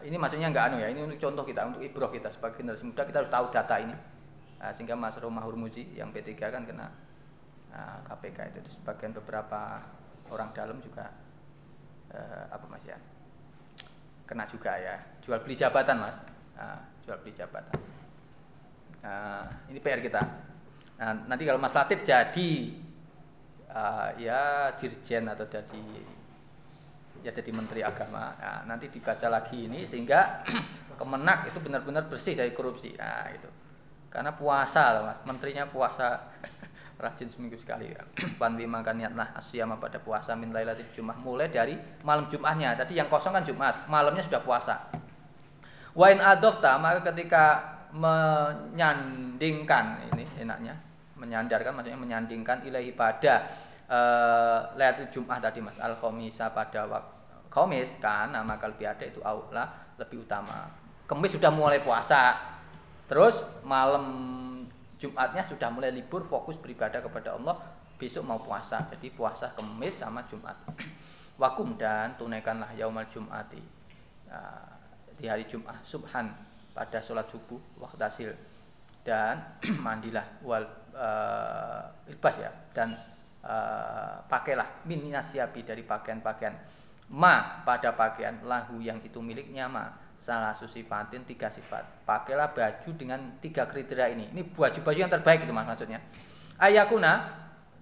Ini maksudnya nggak ya, ini untuk contoh kita, untuk ibroh kita sebagai generasi muda kita harus tahu data ini. Sehingga Mas Romah Hurmuzi yang P3 kan kena KPK itu, sebagian beberapa orang dalam juga Mas ya, kena juga ya, jual beli jabatan Mas, jual beli jabatan. Ini PR kita. Nanti kalau Mas Latif jadi ya dirjen atau jadi Menteri Agama, nanti dibaca lagi ini sehingga Kemenak itu benar-benar bersih dari korupsi. Itu karena puasa Mas, menterinya puasa rajin seminggu sekali ya. Fanwi maka niatlah asyama pada puasa min lailatul jum'ah, mulai dari malam Jumatnya. Tadi yang kosong kan Jumat, malamnya sudah puasa. Wa in adofta, maka ketika menyandingkan, ini enaknya menyandarkan, maksudnya menyandingkan ilahi pada lailatul jum'ah tadi Mas, al khamisa pada waktu Khamis kan, nama lebih ada itu aula lebih utama. Kamis sudah mulai puasa, terus malam Jumatnya sudah mulai libur, fokus beribadah kepada Allah, besok mau puasa. Jadi puasa Kamis sama Jumat. Wakum dan tunaikanlah yaumal Jum'ati, di hari Jumat subhan pada sholat subuh waqtasil, dan mandilah wal ilbas ya, dan pakailah min nasyabi dari pakaian-pakaian ma pada pakaian lahu yang itu miliknya ma salah sifatin 3 sifat. Pakailah baju dengan 3 kriteria ini. Ini baju-baju yang terbaik itu Mas maksudnya. Ayakuna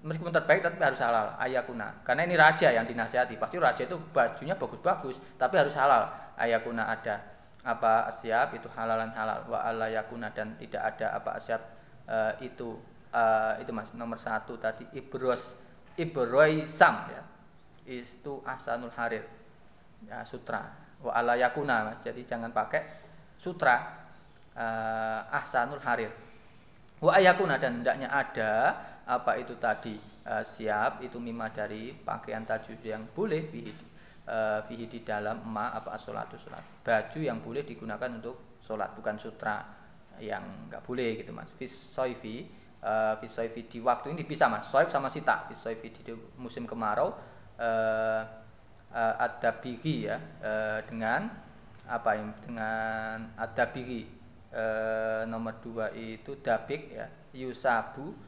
meskipun terbaik tapi harus halal. Ayakuna karena ini raja yang dinasihati. Pasti raja itu bajunya bagus-bagus tapi harus halal. Ayakuna ada apa asyab itu halalan halal, wa alla yakuna dan tidak ada apa asyab itu Mas nomor 1 tadi ibroi sam ya. Itu ahsanul harir. Ya sutra. Wa ala yakuna Mas. Jadi jangan pakai sutra ahsanul harir. Wa ayakuna dan hendaknya ada apa itu tadi siap itu mimma dari pakaian tajud yang boleh fihi di dalam ma apa as-sholatu sholat. Baju yang boleh digunakan untuk sholat, bukan sutra yang enggak boleh gitu Mas. Fis soifi di waktu ini bisa Mas. Soif sama sita. Fis soifi di musim kemarau ad-dabighi ya, dengan apa ya, dengan ad-dabighi nomor 2 itu dabik ya, yusabu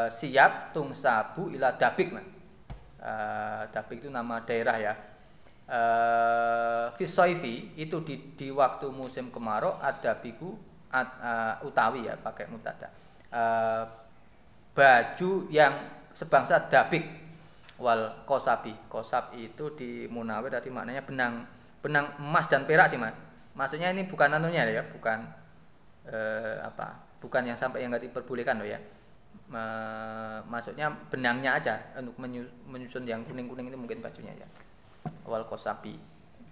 siap tungsabu ila dabik Mas. Dabik itu nama daerah ya. Fisoifi itu di waktu musim kemarau ad-dabigu utawi ya, pakai mutada. Baju yang sebangsa dabik wal kosabi. Kosab itu di Munawir tadi maknanya benang emas dan perak sih Mas. Maksudnya ini bukan anunya ya, bukan bukan yang sampai yang enggak diperbolehkan loh ya. Maksudnya benangnya aja untuk menyusun yang kuning-kuning ini mungkin bajunya ya. Wal kosabi.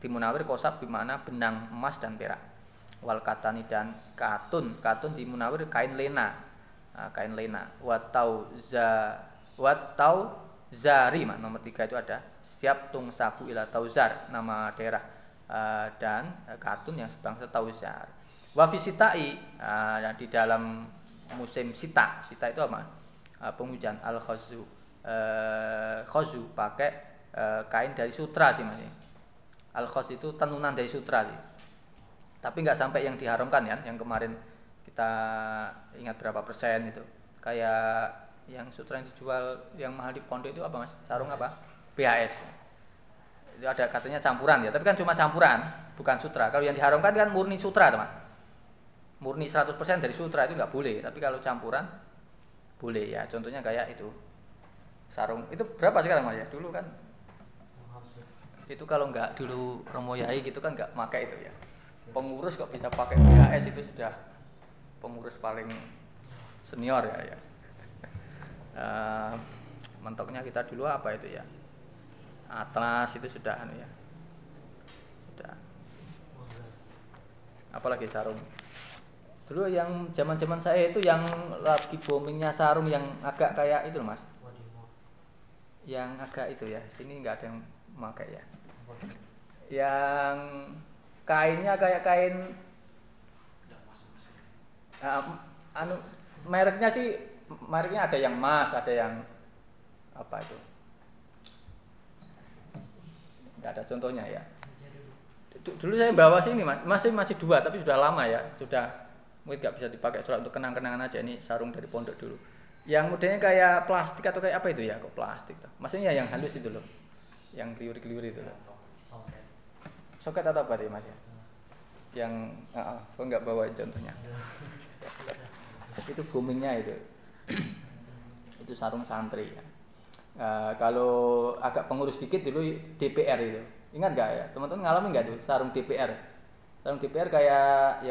Di Munawir kosab bermakna benang emas dan perak. Wal katani dan katun. Katun di Munawir kain lena. Kain lena. Watau Zari nomor 3 itu ada siap tung sabu ila tauzar nama daerah dan katun yang sebangsa tauzar. Wa fisitai di dalam musim sita itu apa? Penghujan al khazu khazu pakai kain dari sutra sih Mas. Al khaz itu tenunan dari sutra sih. Tapi nggak sampai yang diharamkan ya, yang kemarin kita ingat berapa persen itu. Kayak yang sutra yang dijual yang mahal di pondok itu apa Mas? Sarung apa? BHS. Itu ada katanya campuran ya, tapi kan cuma campuran, bukan sutra. Kalau yang diharamkan kan murni sutra, teman. Murni 100% dari sutra itu nggak boleh. Tapi kalau campuran boleh ya. Contohnya kayak itu sarung. Itu berapa sekarang Mas ya? Dulu kan itu kalau nggak dulu Romo Yai gitu kan nggak pakai itu ya. Pengurus kok bisa pakai BHS itu sudah pengurus paling senior ya. Mentoknya kita dulu apa itu ya? Atlas itu sudah ya. Sudah. Apalagi sarung. Dulu yang zaman-zaman saya itu yang lagi boomingnya sarung yang agak kayak itu Mas. Yang agak itu ya. Sini nggak ada yang pakai ya. Yang kainnya kayak kain mereknya ada yang emas, ada yang apa itu? Nggak ada contohnya ya. Dulu saya bawa sini Mas, masih dua tapi sudah lama ya, sudah mungkin nggak bisa dipakai sholat untuk kenang-kenangan aja. Ini sarung dari pondok dulu. Yang modelnya kayak plastik atau kayak apa itu ya? Kok plastik tuh? Maksudnya yang halus itu loh, yang keliur-keliur itu loh. Soket atau apa tadi Mas ya? Yang kok nggak bawa contohnya? Itu boomingnya itu. Itu sarung santri ya. Kalau agak pengurus dikit dulu DPR itu. Ingat nggak ya? Teman-teman ngalamin nggak tuh sarung DPR? Sarung DPR kayak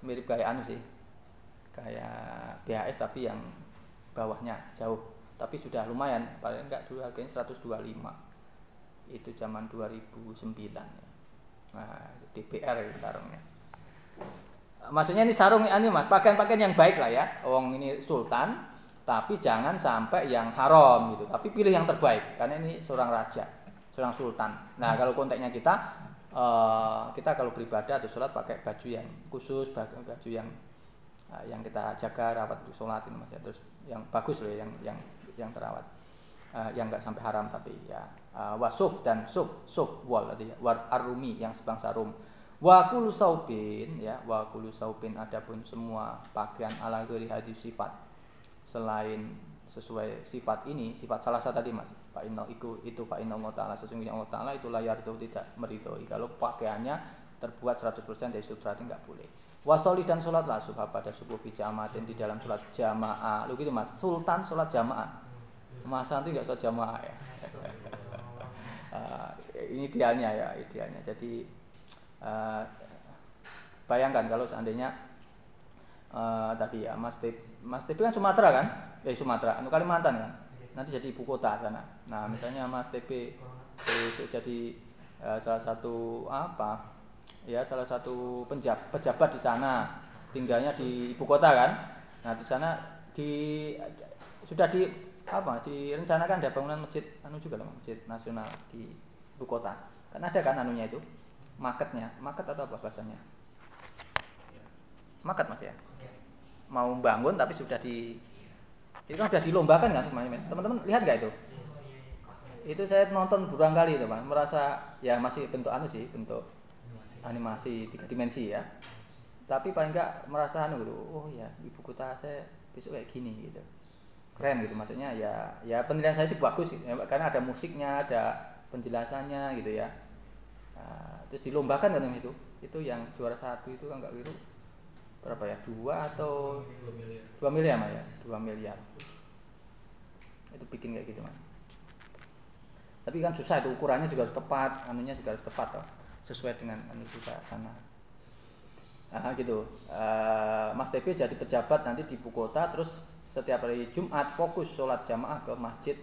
mirip kayak sih. Kayak BHS tapi yang bawahnya jauh. Tapi sudah lumayan, paling enggak dulu harganya 125. Itu zaman 2009 ya. Nah, DPR itu sarungnya. Maksudnya ini sarung ini Mas, pakaian-pakaian yang baik lah ya. Wong ini sultan, tapi jangan sampai yang haram gitu. Tapi pilih yang terbaik karena ini seorang raja, seorang sultan. Nah, kalau konteksnya kita kalau beribadah atau sholat pakai baju yang khusus, baju yang kita jaga rawat untuk sholat ini Mas ya. Terus yang bagus loh, yang terawat. Yang enggak sampai haram tapi ya wasuf dan suf wal tadi ya, war arumi yang sebangsa rum. Wa kullu saubin ya, wa kullu saubin adapun semua pakaian ala ghairi hadis sifat selain sesuai sifat ini, sifat salah satu tadi Mas. Fa inna itu fa inna Allah taala sesungguhnya Allah taala itu layar itu tidak meridhoi kalau pakaiannya terbuat 100% dari sutra itu enggak boleh. Wasoli dan sholatlah subha pada subuh fi jamaatin di dalam sholat jamaah. Lu gitu Mas, sultan sholat jamaah. Masa nanti enggak sholat jamaah ya. Ini idealnya ya, idealnya. Jadi bayangkan kalau seandainya tadi ya Mas Tepi kan Sumatera kan? Sumatera, Kalimantan kan? Nanti jadi ibu kota sana. Nah, misalnya Mas Tepi itu jadi salah satu salah satu pejabat di sana, tinggalnya di ibu kota kan? Nah, di sana sudah direncanakan ada bangunan masjid juga loh, masjid nasional di ibu kota. Kan ada kan anunya itu, market atau apa bahasanya? Market Mas ya. Mau bangun tapi itu kan sudah dilombakan kan teman-teman lihat nggak itu? Itu saya nonton berulang kali itu Mas, merasa ya masih bentuk bentuk animasi 3 dimensi ya. Tapi paling enggak merasa gitu, oh ya ibu kota saya besok kayak gini gitu. Keren gitu maksudnya ya penilaian saya sih bagus gitu, ya, karena ada musiknya, ada penjelasannya gitu ya. Nah, terus dilombakan kan itu yang juara 1 itu kan enggak keliru berapa ya? 2 atau 2 miliar Mas ya? 2 miliar. Itu bikin kayak gitu Mas. Tapi kan susah itu ukurannya juga harus tepat, anunya juga harus tepat toh. Sesuai dengan juga sana. Gitu. Mas TB jadi pejabat nanti di ibu kota terus setiap hari Jumat fokus sholat jamaah ke masjid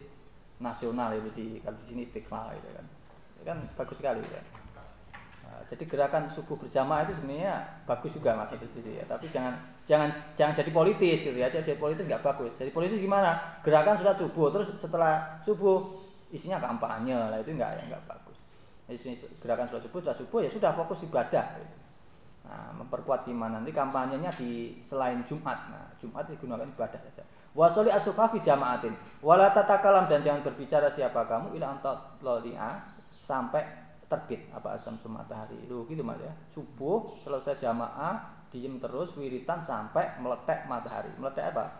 nasional itu kalau di sini Istiqlal gitu kan. Itu kan bagus sekali ya. Jadi gerakan subuh berjamaah itu sebenarnya bagus juga Mas itu sih ya. Tapi jangan jadi politis gitu ya. Jadi politis nggak bagus. Jadi politis gimana? Gerakan sholat subuh terus setelah subuh isinya kampanye lah itu nggak bagus. Jadi gerakan sholat subuh ya sudah fokus ibadah. Gitu. Nah, memperkuat iman nanti kampanyenya di selain Jumat. Nah, Jumat digunakan ibadah saja. Wasoli as-subha fi jama'atin. Wala tatakalam dan jangan berbicara siapa kamu ila anta lali'a sampai terbit asam matahari. Loh gitu Mas ya. Subuh selesai jamaah diem terus wiritan sampai meletek matahari. Meletek apa?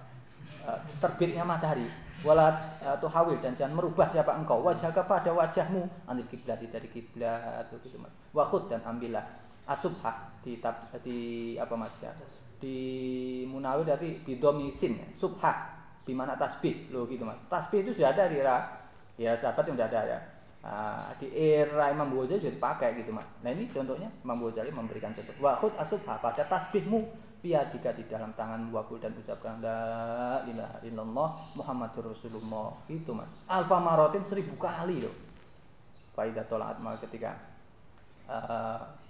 terbitnya matahari. Wala tuhawil, dan jangan merubah siapa engkau wajhaka pada wajahmu anil kiblat, dari kiblat gitu Mas. Wa khud, dan ambillah asubha di apa Mas ya? Di Munawir dari bidomisin subha bimana tasbih loh gitu Mas. Tasbih itu sudah ada di era ya sahabat yang sudah ada ya. Di era Imam Ghazali sudah dipakai gitu Mas. Nah ini contohnya Imam Ghazali memberikan contoh. Wa khud asubha, pada tasbihmu biadika, di dalam tangan, wakul, dan ucapkan la ilaha illallah Muhammadur Rasulullah itu Mas. Alfa marotin 1000 kali loh. Faidah tolaat, maka ketika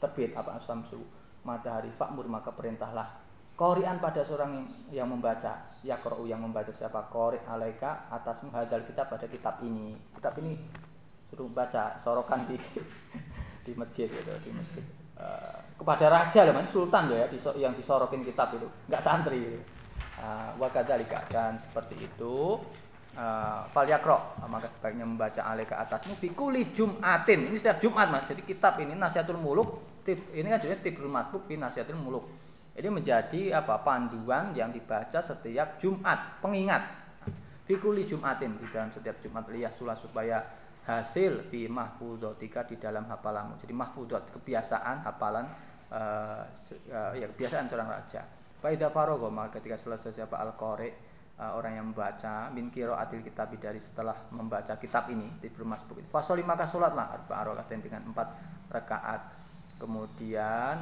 terbit apa samsu matahari, fakmur, maka perintahlah qori'an pada seorang yang membaca, yaqra'u, yang membaca siapa, qori' alaika atasmu hadal kitab, pada kitab ini. Kitab ini suruh baca, sorokan di di masjid gitu, di masjid. Kepada raja loh, sultan loh ya, yang disorokin kitab itu, nggak santri gitu. Wakadzalika, dan seperti itu fal yaqra, maka sebaiknya membaca alaika atasmu fi kulli jum'atin, ini setiap Jumat Mas. Jadi kitab ini Nasihatul Muluk, ini kan judulnya Tibrul Masbuk fi Nasihatul Muluk. Ini menjadi apa, panduan yang dibaca setiap Jumat, pengingat. Fi kulli jum'atin, di dalam setiap Jumat, liyasulah, supaya hasil fi mahfudzatika, di dalam hafalanmu. Jadi mahfudzat, kebiasaan hafalan, ya kebiasaan seorang raja. Fa idza faragha, maka ketika selesai siapa al-qari, orang yang membaca min qiraatil kitab, dari setelah membaca kitab ini Tibrul Masbuk, fasoli, maka salatlah arba'a rakaatin, dengan 4 rakaat. Kemudian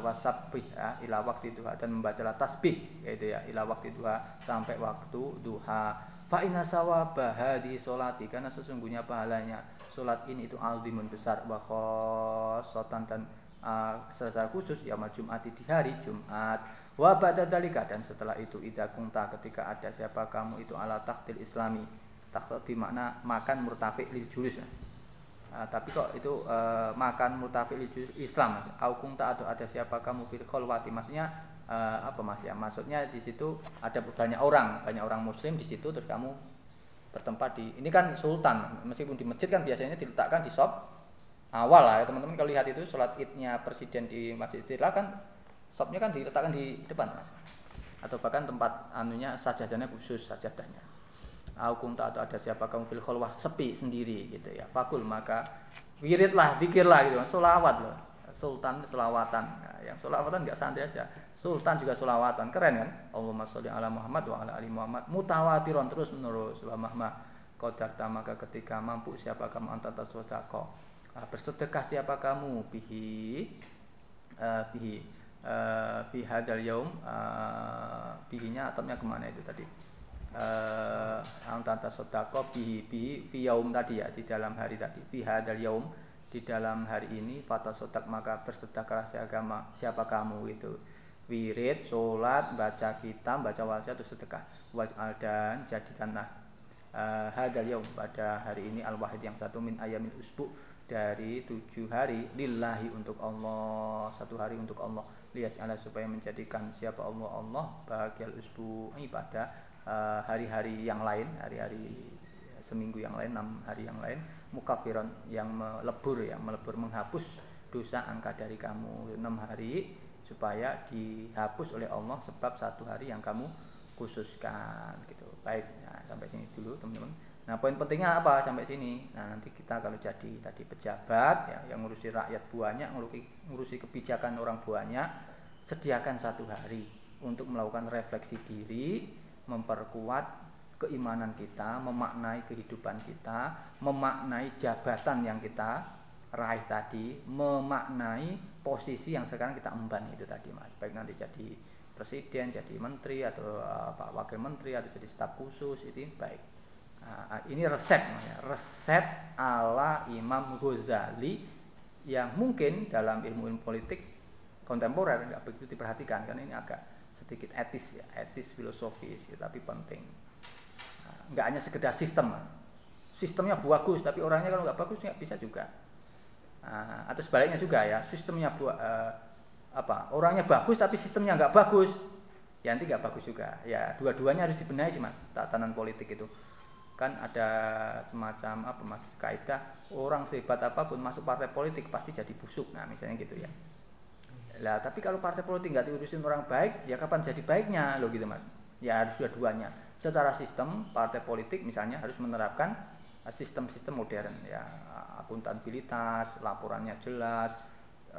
wasabbih ila waktu duha, dan membacalah tasbih yaitu ya ila waktu duha, sampai waktu duha. Fa inna sawaba hadhi sholati, karena sesungguhnya pahalanya salat ini itu azimun, besar, wa khossatan, dan secara khusus yaumul jum'ati, di hari Jumat. Wa ba'da dzalika, dan setelah itu idza kunta, ketika ada siapa kamu itu ala takhtil islami, takhtil bermakna makan murtafi lil julus. Tapi kok itu makan murtafi lil julus Islam, au kunta, atau ada siapa kamu fil khalwati, maksudnya apa Mas ya? Maksudnya di situ ada banyak orang muslim di situ, terus kamu bertempat di, ini kan sultan, meskipun di masjid kan biasanya diletakkan di shop awal lah ya teman-teman. Kalau lihat itu sholat idnya presiden di Masjid Istiqlal kan shopnya kan diletakkan di depan Mas. Atau bahkan tempat anunya sajadahnya khusus, sajadahnya. Aukunta, atau ada siapa kamu fil khalwah, sepi sendiri gitu ya. Fakul, maka wiridlah, zikirlah gitu Mas. Sholawat loh. Sultan selawatan. Nah, yang selawatan enggak santai aja. Sultan juga selawatan. Keren kan? Allahumma sholli ala Muhammad wa ala ali Muhammad. Mutawatiron, terus menerus. Wa mahma qadarta, maka ketika mampu siapa kamu anta tasadaqah, bersedekah siapa kamu bihi fi hadal yaum, bihinya atomnya kemana itu tadi, anta tasadaqah bihi fi yaum tadi ya, di dalam hari tadi, fi hadal yaum, di dalam hari ini, fatasodak, maka bersedekahlah siapa kamu itu, wirid, sholat, baca kitab, baca wasiat, atau sedekah. Waj'al, dan jadikanlah hadal yaum, pada hari ini, al-wahid, yang satu, min ayamin usbu, dari 7 hari, lillahi, untuk Allah, 1 hari untuk Allah, liyaj'ala, supaya menjadikan siapa Allah bahagial usbu, pada hari-hari yang lain, hari-hari seminggu yang lain, 6 hari yang lain, mukafiron, yang melebur, menghapus dosa angka dari kamu 6 hari, supaya dihapus oleh Allah sebab 1 hari yang kamu khususkan gitu. Baik, nah, sampai sini dulu teman-teman. Nah, poin pentingnya apa sampai sini? Nah, nanti kita kalau jadi tadi pejabat ya, yang ngurusi rakyat banyak, ngurusi kebijakan orang banyak, sediakan 1 hari untuk melakukan refleksi diri, memperkuat keimanan kita, memaknai kehidupan kita, memaknai jabatan yang kita raih tadi, memaknai posisi yang sekarang kita emban itu tadi Mas. Baik nanti jadi presiden, jadi menteri, atau wakil menteri, atau jadi staf khusus, itu baik. Ini resep ya, resep ala Imam Ghazali yang mungkin dalam ilmu politik kontemporer nggak begitu diperhatikan, karena ini agak sedikit etis ya, etis filosofis ya, tapi penting. Nggak hanya sekedar sistemnya bagus tapi orangnya kalau nggak bagus nggak bisa juga, atau sebaliknya juga ya, sistemnya orangnya bagus tapi sistemnya nggak bagus ya, nanti nggak bagus juga ya. Dua-duanya harus dibenahi sih Mas. Tatanan politik itu kan ada semacam apa Mas, kaidah orang sehebat apapun masuk partai politik pasti jadi busuk, nah misalnya gitu ya. Lah tapi kalau partai politik nggak diurusin orang baik ya kapan jadi baiknya lo gitu Mas. Ya harus dua-duanya. Secara sistem partai politik misalnya harus menerapkan sistem-sistem modern ya, akuntabilitas, laporannya jelas,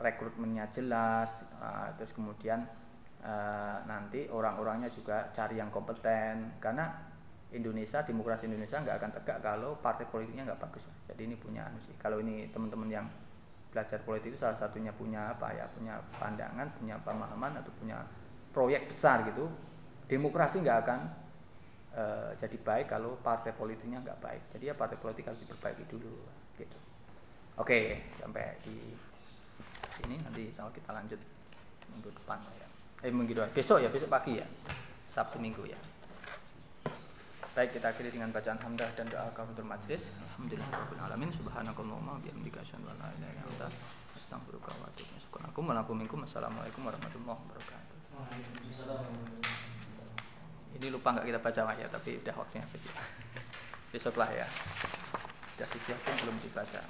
rekrutmennya jelas, terus kemudian nanti orang-orangnya juga cari yang kompeten, karena demokrasi Indonesia nggak akan tegak kalau partai politiknya nggak bagus. Jadi ini punya kalau ini teman-teman yang belajar politik itu salah satunya punya punya pandangan, punya pemahaman atau punya proyek besar gitu, demokrasi nggak akan jadi baik kalau partai politiknya nggak baik. Jadi ya partai politik harus diperbaiki dulu gitu. Oke, sampai di sini, nanti insya Allah kita lanjut minggu depan ya. Besok pagi ya, Sabtu Minggu ya. Baik, kita akhiri dengan bacaan hamdah dan doa kafaratul majelis. Alhamdulillahirabbil alamin, subhanakallahumma wa bihamdika asyhadu an la ilaha illa anta astaghfiruka wa atubu ilaik. Assalamualaikum warahmatullahi wabarakatuh. Ini lupa nggak kita baca ya, tapi udah waktunya besok lah ya. Sudah disiapkan belum dibaca.